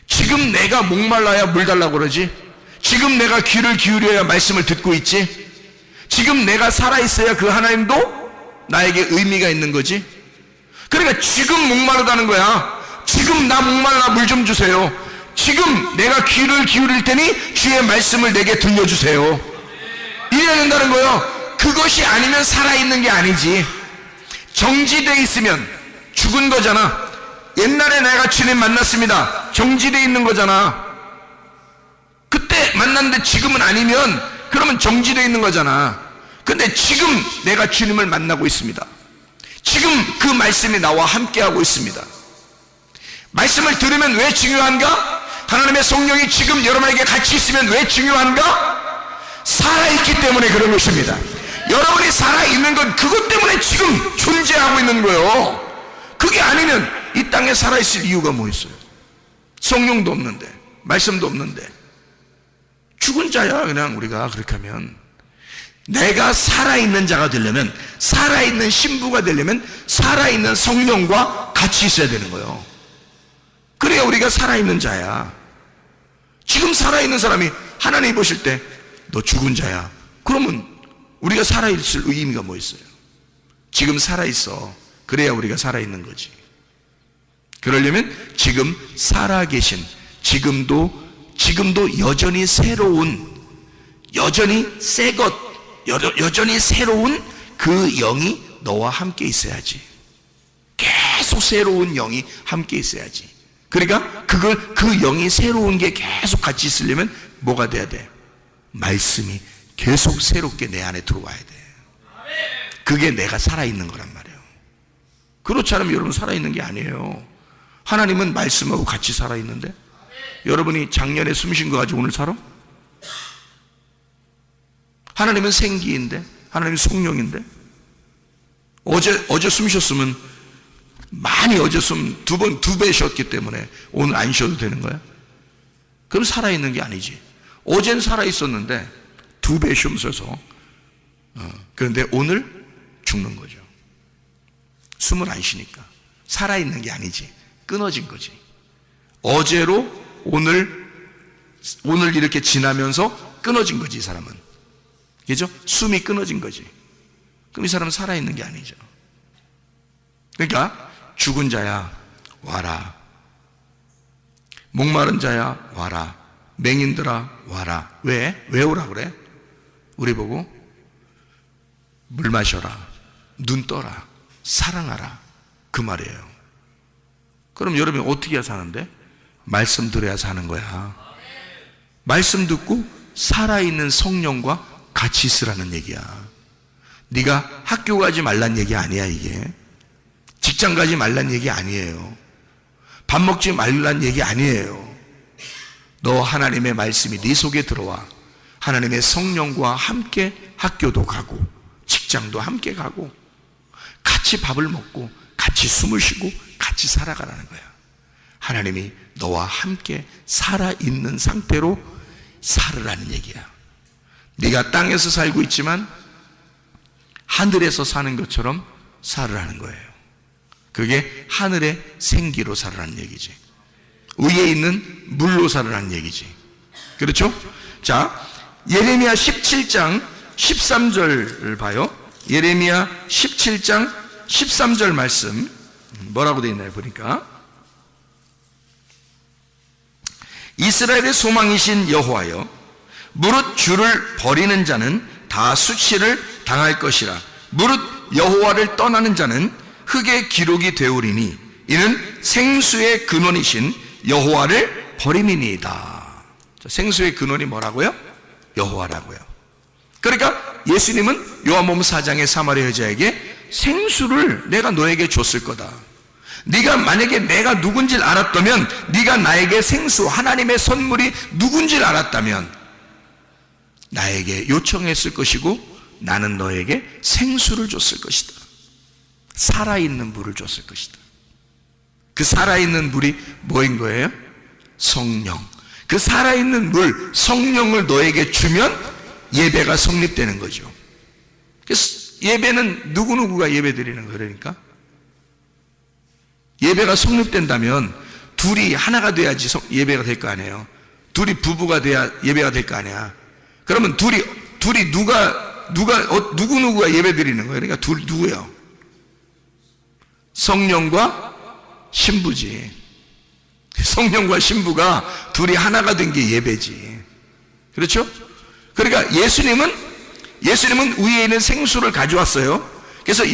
지금 내가 목말라야 물 달라고 그러지. 지금 내가 귀를 기울여야 말씀을 듣고 있지. 지금 내가 살아있어야 그 하나님도 나에게 의미가 있는 거지. 그러니까 지금 목마르다는 거야. 지금 나 목말라 물 좀 주세요. 지금 내가 귀를 기울일 테니 주의 말씀을 내게 들려주세요. 이래야 된다는 거예요. 그것이 아니면 살아있는 게 아니지. 정지돼 있으면 죽은 거잖아. 옛날에 내가 주님 만났습니다. 정지돼 있는 거잖아. 그때 만났는데 지금은 아니면 그러면 정지돼 있는 거잖아. 근데 지금 내가 주님을 만나고 있습니다. 지금 그 말씀이 나와 함께하고 있습니다. 말씀을 들으면 왜 중요한가? 하나님의 성령이 지금 여러분에게 같이 있으면 왜 중요한가? 살아있기 때문에 그런 것입니다. 여러분이 살아있는 건 그것 때문에 지금 존재하고 있는 거예요. 그게 아니면 이 땅에 살아있을 이유가 뭐 있어요? 성령도 없는데, 말씀도 없는데 죽은 자야. 그냥 우리가 그렇게 하면 내가 살아있는 자가 되려면, 살아있는 신부가 되려면 살아있는 성령과 같이 있어야 되는 거예요. 그래야 우리가 살아있는 자야. 지금 살아있는 사람이 하나님이 보실 때 너 죽은 자야, 그러면 우리가 살아있을 의미가 뭐 있어요? 지금 살아있어. 그래야 우리가 살아있는 거지. 그러려면 지금 살아계신, 지금도 여전히 새로운, 여전히 새것, 여전히 새로운 그 영이 너와 함께 있어야지. 계속 새로운 영이 함께 있어야지. 그러니까 그 영이 새로운 게 계속 같이 있으려면 뭐가 돼야 돼? 말씀이 계속 새롭게 내 안에 들어와야 돼. 그게 내가 살아있는 거란 말이에요. 그렇지 않으면 여러분 살아있는 게 아니에요. 하나님은 말씀하고 같이 살아있는데, 여러분이 작년에 숨 쉰 거 가지고 오늘 살아? 하나님은 생기인데, 하나님은 성령인데, 어제 숨 쉬었으면 많이, 어제 숨 두 배 쉬었기 때문에 오늘 안 쉬어도 되는 거야? 그럼 살아있는 게 아니지. 어젠 살아있었는데 2배 숨 쉬어서, 그런데 오늘 죽는 거죠. 숨을 안 쉬니까 살아있는 게 아니지, 끊어진 거지. 어제로 오늘 이렇게 지나면서 끊어진 거지, 이 사람은. 그죠? 숨이 끊어진 거지. 그럼 이 사람은 살아있는 게 아니죠. 그러니까 죽은 자야 와라, 목마른 자야 와라, 맹인들아 와라. 왜 오라 그래? 우리 보고 물 마셔라, 눈 떠라, 사랑하라, 그 말이에요. 그럼 여러분이 어떻게 해야 사는데? 말씀 들어야 사는 거야. 말씀 듣고 살아있는 성령과 같이 있으라는 얘기야. 네가 학교 가지 말란 얘기 아니야. 이게 직장 가지 말란 얘기 아니에요. 밥 먹지 말란 얘기 아니에요. 너 하나님의 말씀이 네 속에 들어와 하나님의 성령과 함께 학교도 가고 직장도 함께 가고 같이 밥을 먹고 같이 숨을 쉬고 같이 살아가라는 거야. 하나님이 너와 함께 살아있는 상태로 살으라는 얘기야. 네가 땅에서 살고 있지만 하늘에서 사는 것처럼 살으라는 거예요. 그게 하늘의 생기로 살으라는 얘기지. 위에 있는 물로 살으라는 얘기지. 그렇죠? 자, 예레미야 17장 13절 봐요. 예레미야 17장 13절 말씀 뭐라고 되어 있나요? 보니까 이스라엘의 소망이신 여호와여, 무릇 주를 버리는 자는 다 수치를 당할 것이라. 무릇 여호와를 떠나는 자는 흙의 기록이 되오리니 이는 생수의 근원이신 여호와를 버림이니이다. 생수의 근원이 뭐라고요? 여호와라고요. 그러니까 예수님은 요한복음 4장의 사마리아 여자에게 생수를 내가 너에게 줬을 거다. 네가 만약에 내가 누군지를 알았다면, 네가 나에게 생수, 하나님의 선물이 누군지를 알았다면 나에게 요청했을 것이고 나는 너에게 생수를 줬을 것이다. 살아있는 물을 줬을 것이다. 그 살아있는 물이 뭐인 거예요? 성령. 그 살아있는 물, 성령을 너에게 주면 예배가 성립되는 거죠. 그래서 예배는 누구누구가 예배 드리는 거예요. 그러니까 예배가 성립된다면 둘이 하나가 돼야지 예배가 될 거 아니에요. 둘이 부부가 돼야 예배가 될 거 아니야. 그러면 둘이 누구누구가 예배 드리는 거예요. 그러니까 둘 누구요? 성령과 신부지. 성령과 신부가 둘이 하나가 된 게 예배지. 그렇죠? 그러니까 예수님은 위에 있는 생수를 가져왔어요. 그래서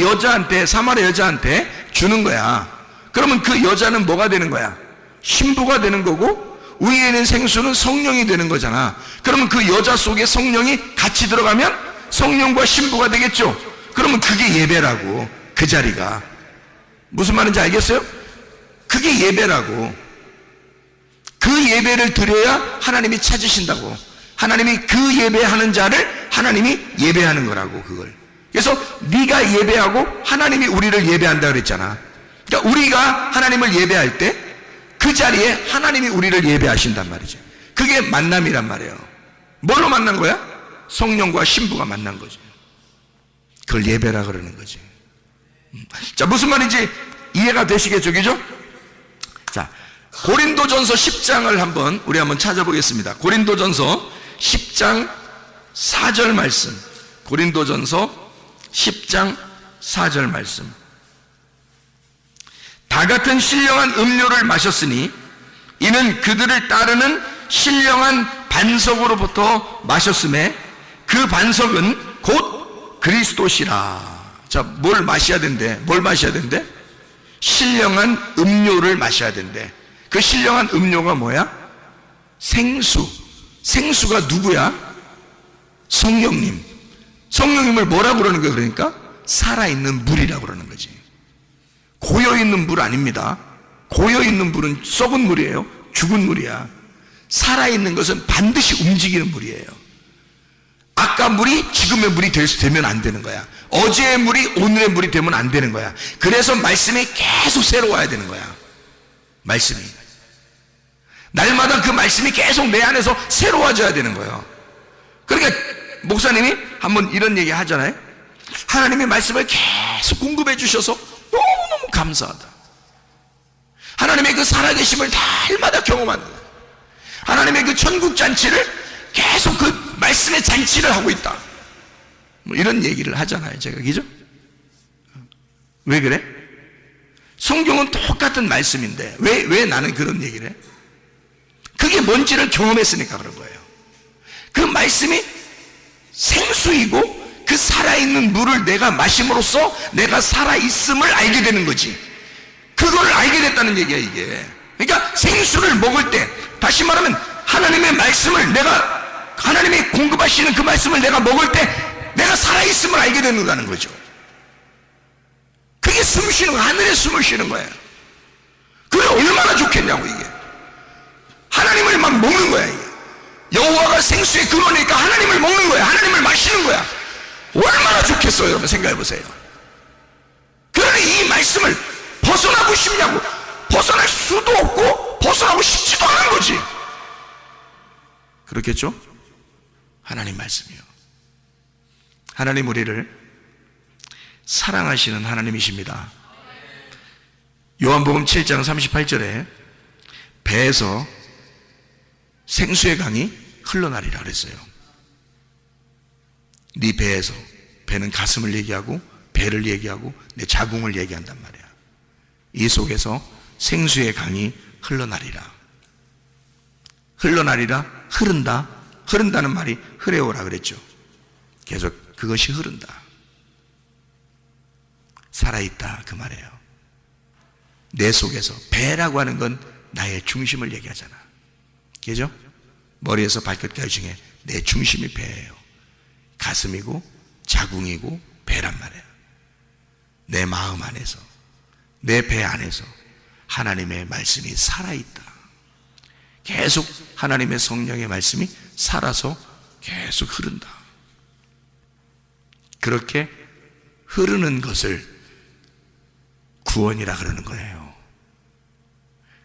사마리아 여자한테 주는 거야. 그러면 그 여자는 뭐가 되는 거야? 신부가 되는 거고, 위에 있는 생수는 성령이 되는 거잖아. 그러면 그 여자 속에 성령이 같이 들어가면 성령과 신부가 되겠죠. 그러면 그게 예배라고. 그 자리가 무슨 말인지 알겠어요? 그게 예배라고. 그 예배를 드려야 하나님이 찾으신다고. 하나님이 그 예배하는 자를 하나님이 예배하는 거라고. 그걸 그래서 네가 예배하고 하나님이 우리를 예배한다 그랬잖아. 그러니까 우리가 하나님을 예배할 때 그 자리에 하나님이 우리를 예배하신단 말이죠. 그게 만남이란 말이에요. 뭘로 만난 거야? 성령과 신부가 만난 거지. 그걸 예배라 그러는 거지. 자, 무슨 말인지 이해가 되시겠죠? 그죠? 자, 고린도전서 10장을 우리 한번 찾아보겠습니다. 고린도전서 10장 4절 말씀. 고린도전서 10장 4절 말씀. 다 같은 신령한 음료를 마셨으니 이는 그들을 따르는 신령한 반석으로부터 마셨음에 그 반석은 곧 그리스도시라. 자, 뭘 마셔야 된대? 뭘 마셔야 된대? 신령한 음료를 마셔야 된대. 그 신령한 음료가 뭐야? 생수. 생수가 누구야? 성령님. 성령님을 뭐라고 그러는 거야? 그러니까 살아있는 물이라고 그러는 거지. 고여있는 물 아닙니다. 고여있는 물은 썩은 물이에요. 죽은 물이야. 살아있는 것은 반드시 움직이는 물이에요. 아까 물이 지금의 물이 되면 안 되는 거야. 어제의 물이 오늘의 물이 되면 안 되는 거야. 그래서 말씀이 계속 새로워야 되는 거야. 말씀이 날마다 그 말씀이 계속 내 안에서 새로워져야 되는 거예요. 그러니까 목사님이 한번 이런 얘기 하잖아요. 하나님의 말씀을 계속 공급해 주셔서 너무너무 감사하다. 하나님의 그 살아계심을 날마다 경험한다. 하나님의 그 천국 잔치를 계속 그 말씀의 잔치를 하고 있다. 뭐 이런 얘기를 하잖아요, 제가. 그죠? 왜 그래? 성경은 똑같은 말씀인데 왜 나는 그런 얘기를 해? 그게 뭔지를 경험했으니까 그런 거예요. 그 말씀이 생수이고 그 살아있는 물을 내가 마심으로써 내가 살아있음을 알게 되는 거지. 그걸 알게 됐다는 얘기야, 이게. 그러니까 생수를 먹을 때, 다시 말하면 하나님의 말씀을 하나님이 공급하시는 그 말씀을 내가 먹을 때 내가 살아있음을 알게 된다는 거죠. 그게 숨 쉬는 거야. 하늘에 숨을 쉬는 거야. 그게 얼마나 좋겠냐고, 이게. 하나님을 막 먹는 거야, 이게. 여호와가 생수의 근원이니까 하나님을 먹는 거야. 하나님을 마시는 거야. 얼마나 좋겠어요, 여러분. 생각해 보세요. 그러니 이 말씀을 벗어나고 싶냐고. 벗어날 수도 없고 벗어나고 싶지도 않은 거지. 그렇겠죠? 하나님 말씀이요. 하나님 우리를 사랑하시는 하나님이십니다. 요한복음 7장 38절에 배에서 생수의 강이 흘러나리라 그랬어요. 네 배에서, 배는 가슴을 얘기하고 배를 얘기하고 내 자궁을 얘기한단 말이야. 이 속에서 생수의 강이 흘러나리라. 흘러나리라, 흐른다. 흐른다는 말이 흐레오라 그랬죠. 계속 그것이 흐른다. 살아있다 그 말이에요. 내 속에서. 배라고 하는 건 나의 중심을 얘기하잖아. 그죠? 머리에서 발끝까지 중에 내 중심이 배예요. 가슴이고 자궁이고 배란 말이에요. 내 마음 안에서, 내 배 안에서 하나님의 말씀이 살아있다. 계속 하나님의 성령의 말씀이 살아서 계속 흐른다. 그렇게 흐르는 것을 구원이라 그러는 거예요.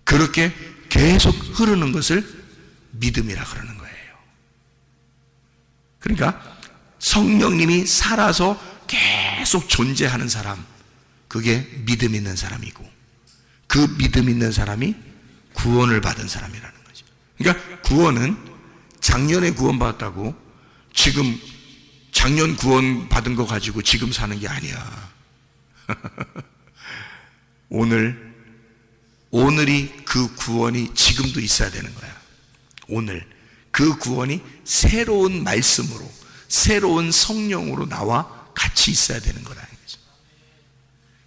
그렇게 계속 흐르는 것을 믿음이라 그러는 거예요. 그러니까 성령님이 살아서 계속 존재하는 사람, 그게 믿음 있는 사람이고, 그 믿음 있는 사람이 구원을 받은 사람이라는 거죠. 그러니까 구원은 작년에 구원받았다고 지금 작년 구원 받은 거 가지고 지금 사는 게 아니야. 오늘이 그 구원이 지금도 있어야 되는 거야. 오늘 그 구원이 새로운 말씀으로, 새로운 성령으로 나와 같이 있어야 되는 거라는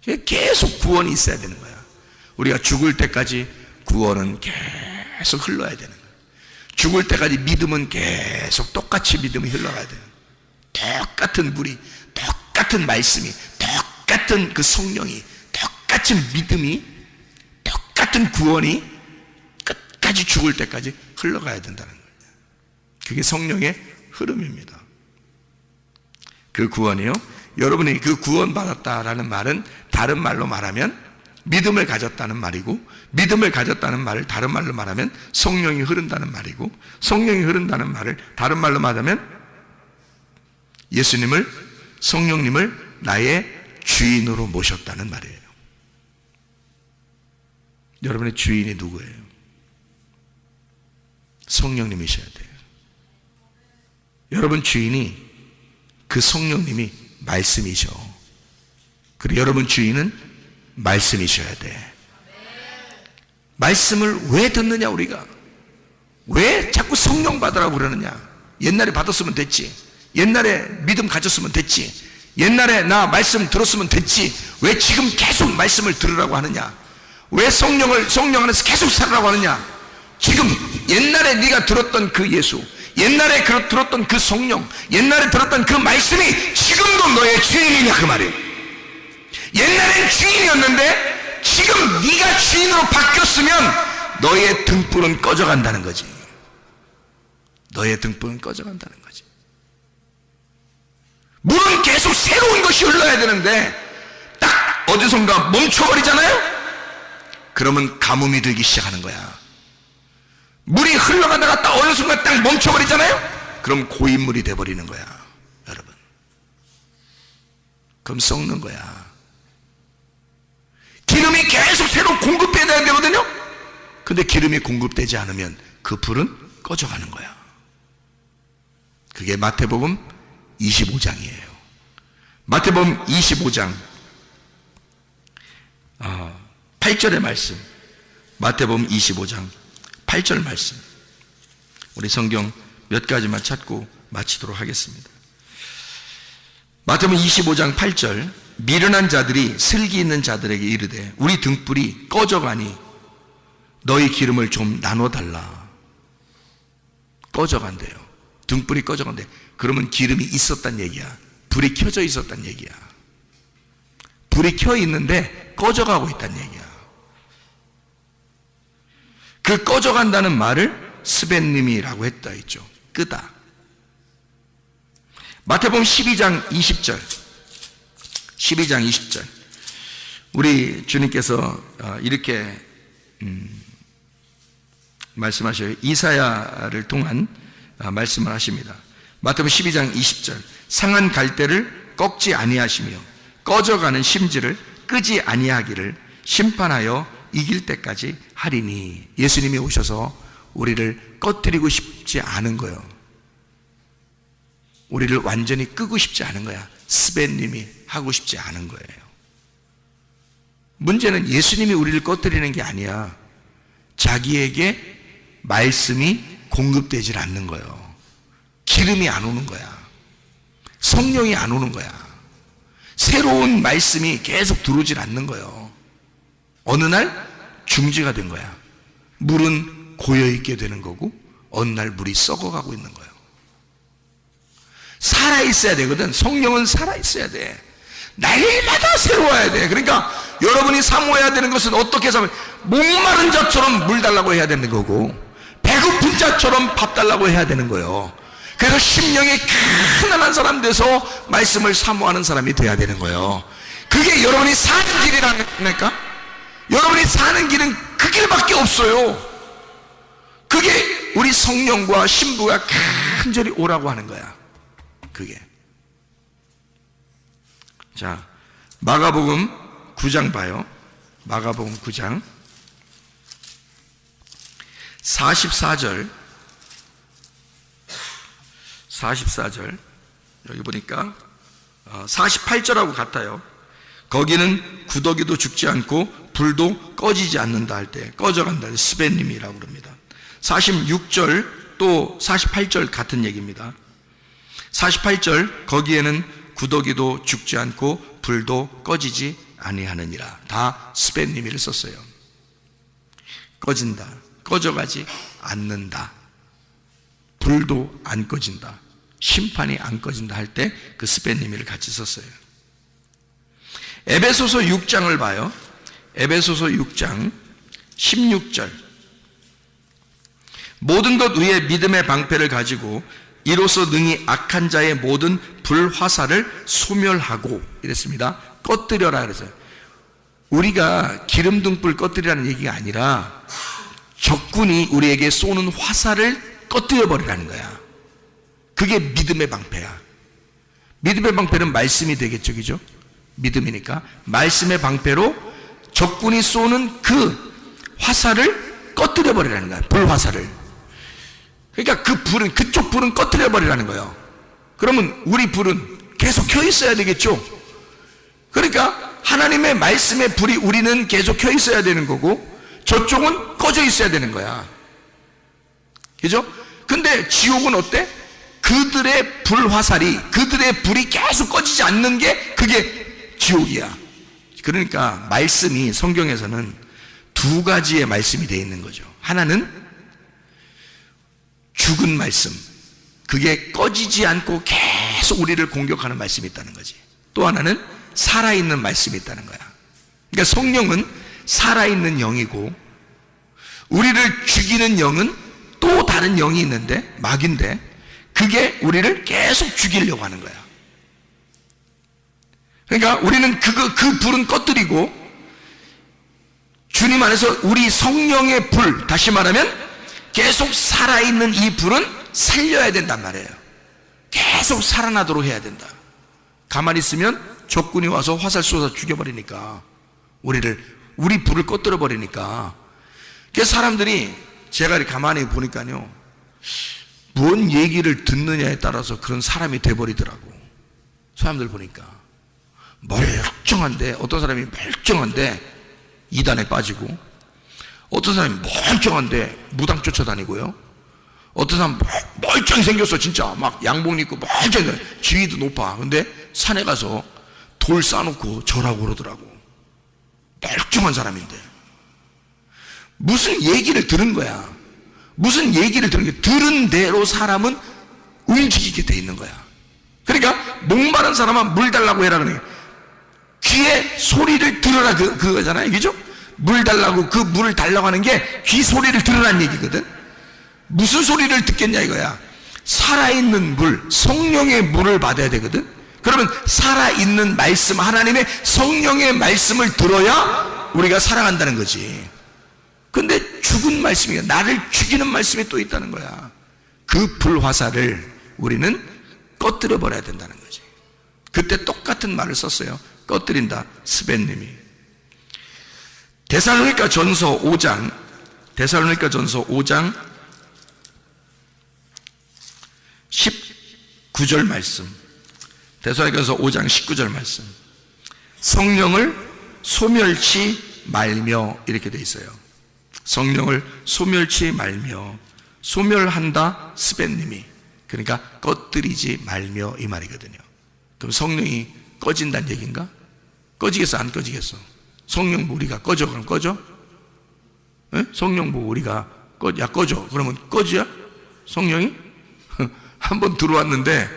거죠. 계속 구원이 있어야 되는 거야. 우리가 죽을 때까지 구원은 계속 흘러야 되는 거야. 죽을 때까지 믿음은 계속 똑같이 믿음이 흘러가야 돼요. 똑같은 물이, 똑같은 말씀이, 똑같은 그 성령이, 똑같은 믿음이, 똑같은 구원이 끝까지 죽을 때까지 흘러가야 된다는 거예요. 그게 성령의 흐름입니다. 그 구원이요, 여러분이 그 구원 받았다라는 말은 다른 말로 말하면 믿음을 가졌다는 말이고, 믿음을 가졌다는 말을 다른 말로 말하면 성령이 흐른다는 말이고, 성령이 흐른다는 말을 다른 말로 말하면 예수님을, 성령님을 나의 주인으로 모셨다는 말이에요. 여러분의 주인이 누구예요? 성령님이셔야 돼요. 여러분 주인이 그 성령님이 말씀이셔. 그리고 여러분 주인은 말씀이셔야 돼. 말씀을 왜 듣느냐 우리가? 왜 자꾸 성령 받으라고 그러느냐? 옛날에 받았으면 됐지. 옛날에 믿음 가졌으면 됐지. 옛날에 나 말씀 들었으면 됐지. 왜 지금 계속 말씀을 들으라고 하느냐? 왜 성령 안에서 계속 살으라고 하느냐? 지금 옛날에 네가 들었던 그 예수, 옛날에 들었던 그 성령, 옛날에 들었던 그 말씀이 지금도 너의 주인이냐 그 말이에요. 옛날엔 주인이었는데 지금 네가 주인으로 바뀌었으면 너의 등불은 꺼져간다는 거지. 너의 등불은 꺼져간다는 거지. 물은 계속 새로운 것이 흘러야 되는데 딱 어디선가 멈춰버리잖아요. 그러면 가뭄이 들기 시작하는 거야. 물이 흘러가다가 딱 어느 순간 딱 멈춰버리잖아요. 그럼 고인물이 돼버리는 거야 여러분. 그럼 썩는 거야. 기름이 계속 새로 공급돼야 되거든요. 근데 기름이 공급되지 않으면 그 불은 꺼져가는 거야. 그게 마태복음 25장이에요 마태복음 25장 8절의 말씀. 마태복음 25장 8절 말씀. 우리 성경 몇 가지만 찾고 마치도록 하겠습니다. 마태복음 25장 8절. 미련한 자들이 슬기 있는 자들에게 이르되 우리 등불이 꺼져가니 너희 기름을 좀 나눠달라. 꺼져간대요. 등불이 꺼져간대. 그러면 기름이 있었단 얘기야. 불이 켜져 있었단 얘기야. 불이 켜 있는데 꺼져가고 있단 얘기야. 그 꺼져간다는 말을 스벤님이라고 했다 했죠. 끄다. 마태복음 12장 20절. 12장 20절. 우리 주님께서 이렇게 말씀하셔요. 이사야를 통한 말씀을 하십니다. 마태복음 12장 20절. 상한 갈대를 꺾지 아니하시며 꺼져가는 심지를 끄지 아니하기를 심판하여 이길 때까지 하리니. 예수님이 오셔서 우리를 꺼뜨리고 싶지 않은 거예요. 우리를 완전히 끄고 싶지 않은 거야. 스벤님이 하고 싶지 않은 거예요. 문제는 예수님이 우리를 꺼뜨리는 게 아니야. 자기에게 말씀이 공급되질 않는 거예요. 기름이 안 오는 거야. 성령이 안 오는 거야. 새로운 말씀이 계속 들어오질 않는 거예요. 어느 날 중지가 된 거야. 물은 고여있게 되는 거고 어느 날 물이 썩어가고 있는 거예요. 살아있어야 되거든. 성령은 살아있어야 돼. 날마다 새로워야 돼. 그러니까 여러분이 사모해야 되는 것은 어떻게 사모해? 목마른 자처럼 물 달라고 해야 되는 거고 배고픈 자처럼 밥 달라고 해야 되는 거예요. 그래서 심령이 가난한 사람 돼서 말씀을 사모하는 사람이 돼야 되는 거예요. 그게 여러분이 사는 길이라니까. 여러분이 사는 길은 그 길밖에 없어요. 그게 우리 성령과 신부가 간절히 오라고 하는 거야. 그게. 자, 마가복음 9장 봐요. 마가복음 9장 44절. 여기 보니까 48절하고 같아요. 거기는 구더기도 죽지 않고 불도 꺼지지 않는다 할 때 꺼져간다. 스벤님이라고 그럽니다. 46절 또 48절 같은 얘기입니다. 48절 거기에는 구더기도 죽지 않고 불도 꺼지지 아니하느니라. 다 스벤님이를 썼어요. 꺼진다. 꺼져가지 않는다. 불도 안 꺼진다. 심판이 안 꺼진다 할 때 그 스벤님이를 같이 썼어요. 에베소서 6장을 봐요. 에베소서 6장 16절. 모든 것 위에 믿음의 방패를 가지고 이로써 능히 악한 자의 모든 불화살을 소멸하고 이랬습니다. 꺼뜨려라 그래서요. 우리가 기름등불 꺼뜨리라는 얘기가 아니라 적군이 우리에게 쏘는 화살을 꺼뜨려 버리라는 거야. 그게 믿음의 방패야. 믿음의 방패는 말씀이 되겠죠, 그죠? 믿음이니까 말씀의 방패로 적군이 쏘는 그 화살을 꺼뜨려 버리라는 거야. 불화살을. 그러니까 그 불은, 그쪽 불은 꺼뜨려 버리라는 거예요. 그러면 우리 불은 계속 켜 있어야 되겠죠. 그러니까 하나님의 말씀의 불이 우리는 계속 켜 있어야 되는 거고, 저쪽은 꺼져 있어야 되는 거야. 그죠? 근데 지옥은 어때? 그들의 불화살이, 그들의 불이 계속 꺼지지 않는 게 그게 지옥이야. 그러니까 말씀이, 성경에서는 두 가지의 말씀이 되어 있는 거죠. 하나는 죽은 말씀, 그게 꺼지지 않고 계속 우리를 공격하는 말씀이 있다는 거지. 또 하나는 살아있는 말씀이 있다는 거야. 그러니까 성령은 살아있는 영이고, 우리를 죽이는 영은 또 다른 영이 있는데, 마귀인데, 그게 우리를 계속 죽이려고 하는 거야. 그러니까 우리는 그 불은 꺼뜨리고, 주님 안에서 우리 성령의 불, 다시 말하면 계속 살아있는 이 불은 살려야 된단 말이에요. 계속 살아나도록 해야 된다. 가만히 있으면 적군이 와서 화살 쏘아서 죽여버리니까, 우리 불을 꺼뜨려 버리니까. 그래서 사람들이, 제가 이렇게 가만히 보니까요, 뭔 얘기를 듣느냐에 따라서 그런 사람이 돼버리더라고. 사람들 보니까 멀쩡한데, 어떤 사람이 멀쩡한데 이단에 빠지고, 어떤 사람이 멀쩡한데 무당 쫓아다니고요, 어떤 사람 멀쩡히 생겼어. 진짜 막 양복 입고 멀쩡해, 지위도 높아. 근데 산에 가서 돌 쌓아놓고 절하고 그러더라고. 멀쩡한 사람인데 무슨 얘기를 들은 거야. 무슨 얘기를 들은 게, 들은 대로 사람은 움직이게 돼 있는 거야. 그러니까 목마른 사람은 물 달라고 해라 그래. 귀에 소리를 들으라, 그거잖아요, 그죠? 물 달라고, 그 물을 달라고 하는 게 귀 소리를 들으라는 얘기거든. 무슨 소리를 듣겠냐 이거야. 살아있는 물, 성령의 물을 받아야 되거든. 그러면 살아있는 말씀, 하나님의 성령의 말씀을 들어야 우리가 살아간다는 거지. 근데 죽은 말씀이, 나를 죽이는 말씀이 또 있다는 거야. 그 불화살을 우리는 꺼뜨려 버려야 된다는 거지. 그때 똑같은 말을 썼어요. 꺼뜨린다, 스벤님이. 데살로니가 전서 5장 19절 말씀. 데살로니가서 5장 19절 말씀. 성령을 소멸치 말며, 이렇게 돼 있어요. 성령을 소멸치 말며, 소멸한다, 스벤님이. 그러니까 꺼뜨리지 말며, 이 말이거든요. 그럼 성령이 꺼진다는 얘기인가? 꺼지겠어, 안 꺼지겠어? 성령 우리가 꺼져, 그럼 꺼져? 에? 성령 보고 우리가 야 꺼져, 그러면 꺼지야? 성령이? 한번 들어왔는데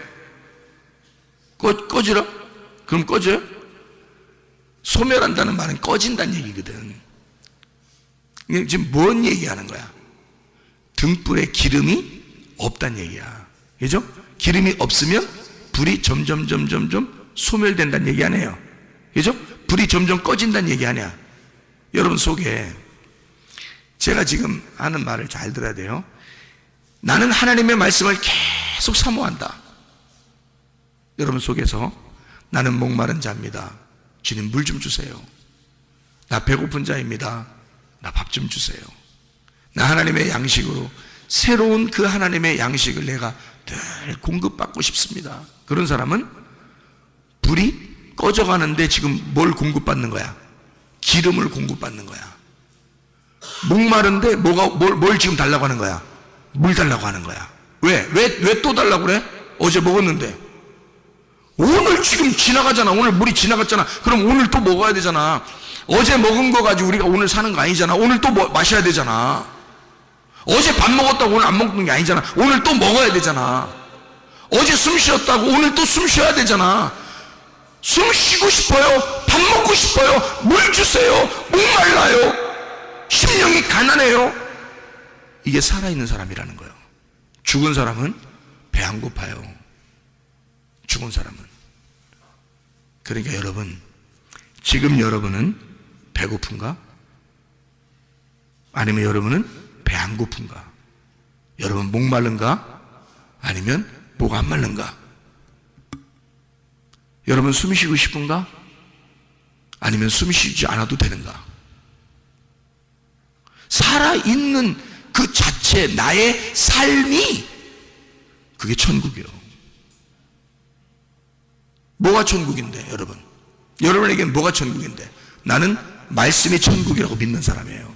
꺼지라? 그럼 꺼져요? 소멸한다는 말은 꺼진다는 얘기거든. 지금 뭔 얘기하는 거야? 등불에 기름이 없다는 얘기야. 그죠? 기름이 없으면 불이 점점 소멸된다는 얘기 아니에요. 그죠? 불이 점점 꺼진다는 얘기 아니야. 여러분 속에, 제가 지금 하는 말을 잘 들어야 돼요. 나는 하나님의 말씀을 계속 사모한다. 여러분 속에서, 나는 목마른 자입니다. 주님 물 좀 주세요. 나 배고픈 자입니다. 나 밥 좀 주세요. 나 하나님의 양식으로, 새로운 그 하나님의 양식을 내가 늘 공급받고 싶습니다. 그런 사람은 불이 꺼져가는데 지금 뭘 공급받는 거야? 기름을 공급받는 거야. 목마른데 뭘 지금 달라고 하는 거야? 물 달라고 하는 거야. 왜 또 달라고 그래? 어제 먹었는데. 오늘 지금 지나가잖아. 오늘 물이 지나갔잖아. 그럼 오늘 또 먹어야 되잖아. 어제 먹은 거 가지고 우리가 오늘 사는 거 아니잖아. 오늘 또 마셔야 되잖아. 어제 밥 먹었다고 오늘 안 먹는 게 아니잖아. 오늘 또 먹어야 되잖아. 어제 숨 쉬었다고 오늘 또 숨 쉬어야 되잖아. 숨 쉬고 싶어요. 밥 먹고 싶어요. 물 주세요. 목말라요. 심령이 가난해요. 이게 살아있는 사람이라는 거예요. 죽은 사람은 배 안 고파요. 죽은 사람은. 그러니까 여러분, 지금 여러분은 배고픈가? 아니면 여러분은 배 안 고픈가? 여러분 목마른가? 아니면 목 안 마른가? 여러분 숨 쉬고 싶은가? 아니면 숨 쉬지 않아도 되는가? 살아있는 그 자체 나의 삶이 그게 천국이요. 뭐가 천국인데 여러분? 여러분에게는 뭐가 천국인데? 나는 말씀이 천국이라고 믿는 사람이에요.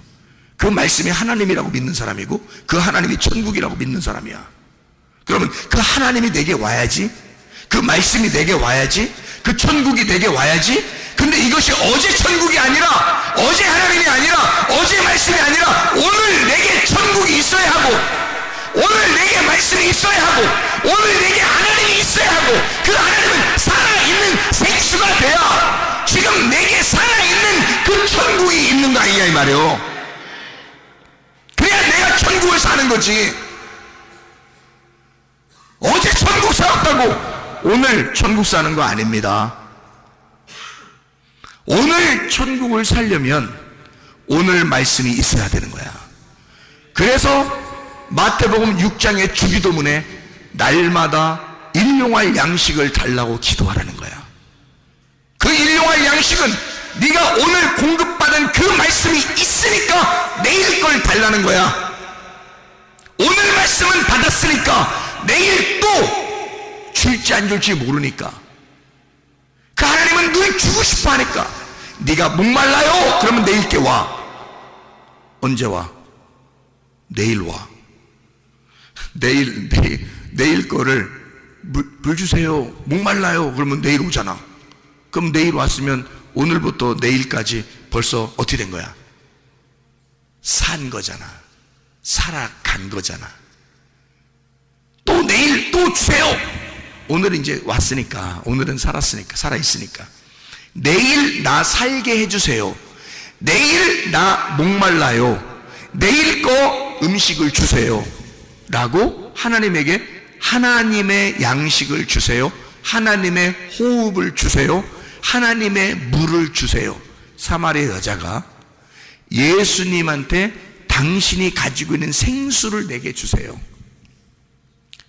그 말씀이 하나님이라고 믿는 사람이고 그 하나님이 천국이라고 믿는 사람이야. 그러면 그 하나님이 내게 와야지, 그 말씀이 내게 와야지, 그 천국이 내게 와야지. 근데 이것이 어제 천국이 아니라, 어제 하나님이 아니라, 어제 말씀이 아니라 오늘 내게 천국이 있어야 하고, 오늘 내게 말씀이 있어야 하고, 오늘 내게 하나님이 있어야 하고, 그 하나님은 살아있는 생수가 돼야 지금 내게 살아있는 그 천국이 있는 거 아니냐 이 말이에요. 그래야 내가 천국을 사는 거지. 어제 천국 살았다고 오늘 천국 사는 거 아닙니다. 오늘 천국을 살려면 오늘 말씀이 있어야 되는 거야. 그래서 마태복음 6장의 주기도문에 날마다 일용할 양식을 달라고 기도하라는 거야. 그 일용할 양식은 네가 오늘 공급받은 그 말씀이 있으니까 내일 걸 달라는 거야. 오늘 말씀은 받았으니까 내일 또 줄지 안 줄지 모르니까, 그 하나님은 늘 주고 싶어 하니까, 네가 목말라요? 그러면 내일께 와. 언제 와? 내일 와. 내일 거를 물 주세요. 목말라요? 그러면 내일 오잖아. 그럼 내일 왔으면 오늘부터 내일까지 벌써 어떻게 된 거야? 산 거잖아. 살아간 거잖아. 또 내일 또 주세요. 오늘은 이제 왔으니까, 오늘은 살았으니까, 살아있으니까 내일 나 살게 해주세요. 내일 나 목말라요. 내일 거 음식을 주세요 라고 하나님에게 하나님의 양식을 주세요. 하나님의 호흡을 주세요. 하나님의 물을 주세요. 사마리아 여자가 예수님한테 당신이 가지고 있는 생수를 내게 주세요.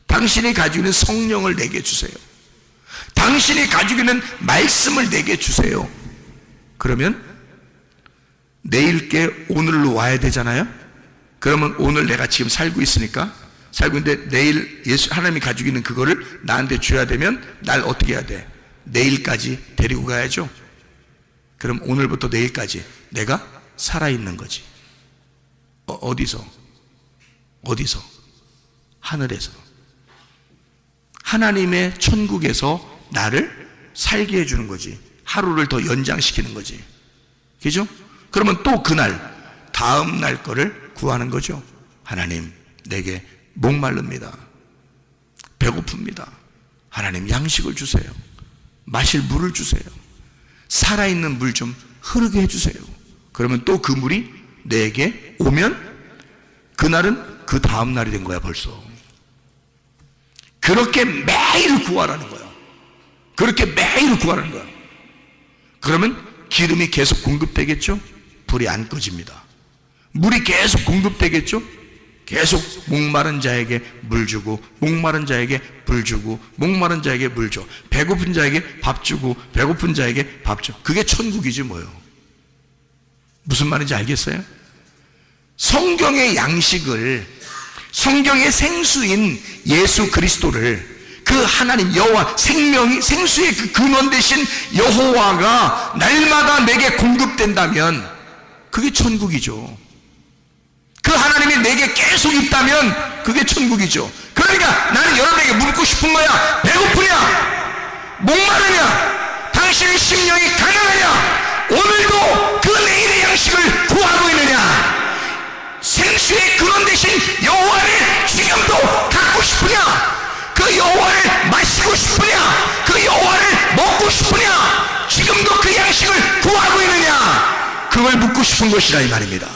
당신이 가지고 있는 성령을 내게 주세요. 당신이 가지고 있는 말씀을 내게 주세요. 그러면 내일께 오늘로 와야 되잖아요. 그러면 오늘 내가 지금 살고 있으니까, 살고 있는데 내일 하나님이 가지고 있는 그거를 나한테 줘야 되면 날 어떻게 해야 돼? 내일까지 데리고 가야죠. 그럼 오늘부터 내일까지 내가 살아있는 거지. 어디서? 하늘에서. 하나님의 천국에서 나를 살게 해주는 거지. 하루를 더 연장시키는 거지. 그죠? 그러면 또 그날, 다음 날 거를 구하는 거죠. 하나님, 내게 목마릅니다. 배고픕니다. 하나님, 양식을 주세요. 마실 물을 주세요. 살아있는 물 좀 흐르게 해주세요. 그러면 또 그 물이 내게 오면 그날은 그 다음 날이 된 거야 벌써. 그렇게 매일 구하라는 거야. 그렇게 매일 구하라는 거야. 그러면 기름이 계속 공급되겠죠? 불이 안 꺼집니다. 물이 계속 공급되겠죠? 계속 목마른 자에게 물 주고, 목마른 자에게 불 주고, 목마른 자에게 물 줘. 배고픈 자에게 밥 주고, 배고픈 자에게 밥 줘. 그게 천국이지 뭐요. 무슨 말인지 알겠어요? 성경의 양식을, 성경의 생수인 예수 그리스도를, 그 하나님 여호와, 생수의 그 근원 되신 여호와가 날마다 내게 공급된다면 그게 천국이죠. 그 하나님이 내게 계속 있다면 그게 천국이죠. 그러니까 나는 여러분에게 묻고 싶은 거야. 배고프냐? 목마르냐? 당신의 심령이 가난하냐? 오늘도 그 내일의 양식을 구하고 있느냐? 생수의 근원 되신 여호와를 지금도 갖고 싶으냐? 그 여호와를 마시고 싶으냐? 그 여호와를 먹고 싶으냐? 지금도 그 양식을 구하고 있느냐? 그걸 묻고 싶은 것이라 이 말입니다.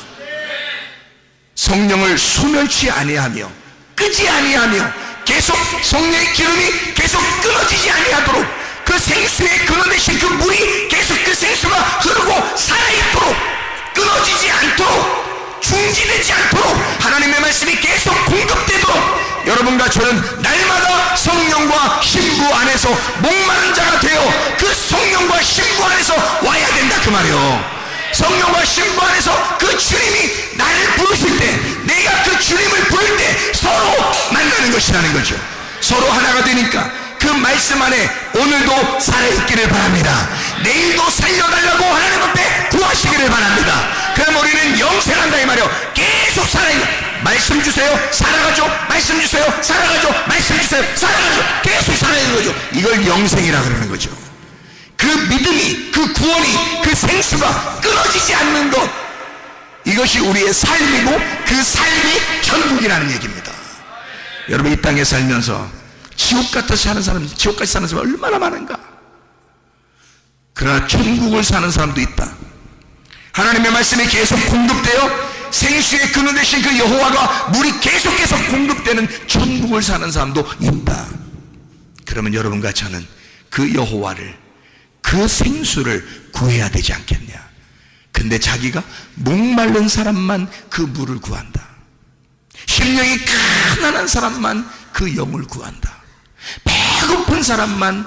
성령을 소멸치 아니하며 끄지 아니하며 계속 성령의 기름이 계속 끊어지지 아니하도록, 그 생수의 근원 되신 그 물이 계속 그 생수가 흐르고 살아있도록, 끊어지지 않도록, 중지되지 않도록 하나님의 말씀이 계속 공급되도록 여러분과 저는 날마다 성령과 신부 안에서 목마른 자가 되어 그 성령과 신부 안에서 와야 된다 그 말이요. 성령과 신부 안에서 그 주님이 나를 부르실 때, 내가 그 주님을 부를 때 서로 만나는 것이라는 거죠. 서로 하나가 되니까 그 말씀 안에 오늘도 살아있기를 바랍니다. 내일도 살려달라고 하나님 앞에 구하시기를 바랍니다. 그럼 우리는 영생한다 이 말이요. 계속 살아있는, 말씀 주세요, 살아가죠. 말씀 주세요, 살아가죠. 말씀 주세요, 살아가죠. 계속 살아있는 거죠. 이걸 영생이라 그러는 거죠. 그 믿음이, 그 구원이, 그 생수가 끊어지지 않는 것, 이것이 우리의 삶이고 그 삶이 천국이라는 얘기입니다. 여러분, 이 땅에 살면서 지옥같이 사는 사람, 지옥같이 사는 사람 얼마나 많은가. 그러나 천국을 사는 사람도 있다. 하나님의 말씀이 계속 공급되어 생수의 근원 되신 그 여호와가 물이 계속해서 공급되는 천국을 사는 사람도 있다. 그러면 여러분과 저는 그 여호와를, 그 생수를 구해야 되지 않겠냐. 근데 자기가 목마른 사람만 그 물을 구한다. 심령이 가난한 사람만 그 영을 구한다. 배고픈 사람만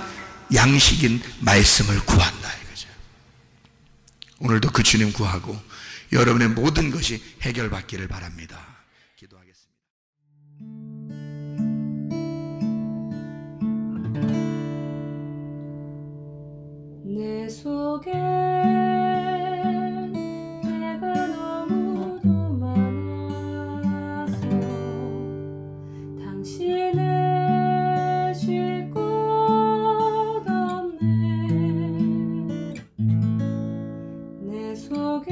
양식인 말씀을 구한다 이거죠. 오늘도 그 주님 구하고 여러분의 모든 것이 해결받기를 바랍니다. 기도하겠습니다. 내 속에 내가 너무도 많아서 당신을 쉴 곳 없네. 내 속에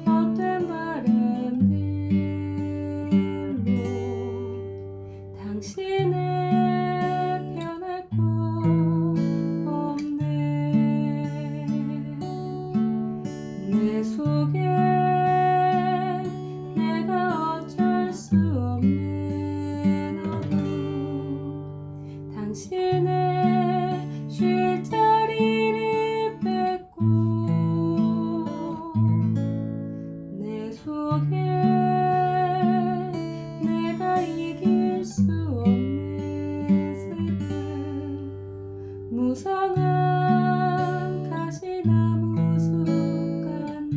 헛된 바램들로 당신의 편할 곳 없네. 내 속에 내가 어쩔 수 없는 어둠, 당신의 쉴 자리를 뺏고 내 속에 내가 이길 수 없는 슬픔, 무성한 가시나무 숲 같네.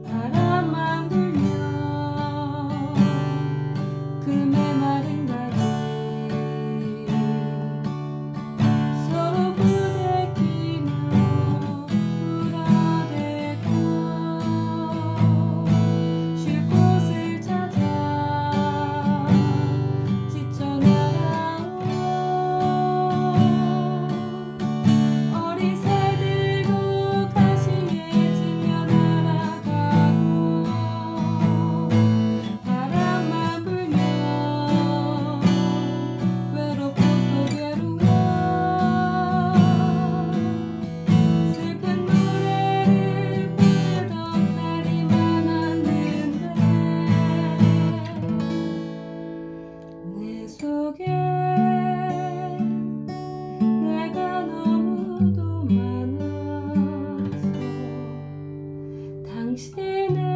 바람만 불면 그 메마른 가지 서로 부대끼며 울어대고 쉴 곳을 찾아 지쳐 날아온 어리새들고 가시에 지며 날아가고, 바람만 불면 외롭고 또 괴로워 슬픈 노래를 부르던 날이 많았는데 내 속에 내가 너무도 많아서 당신의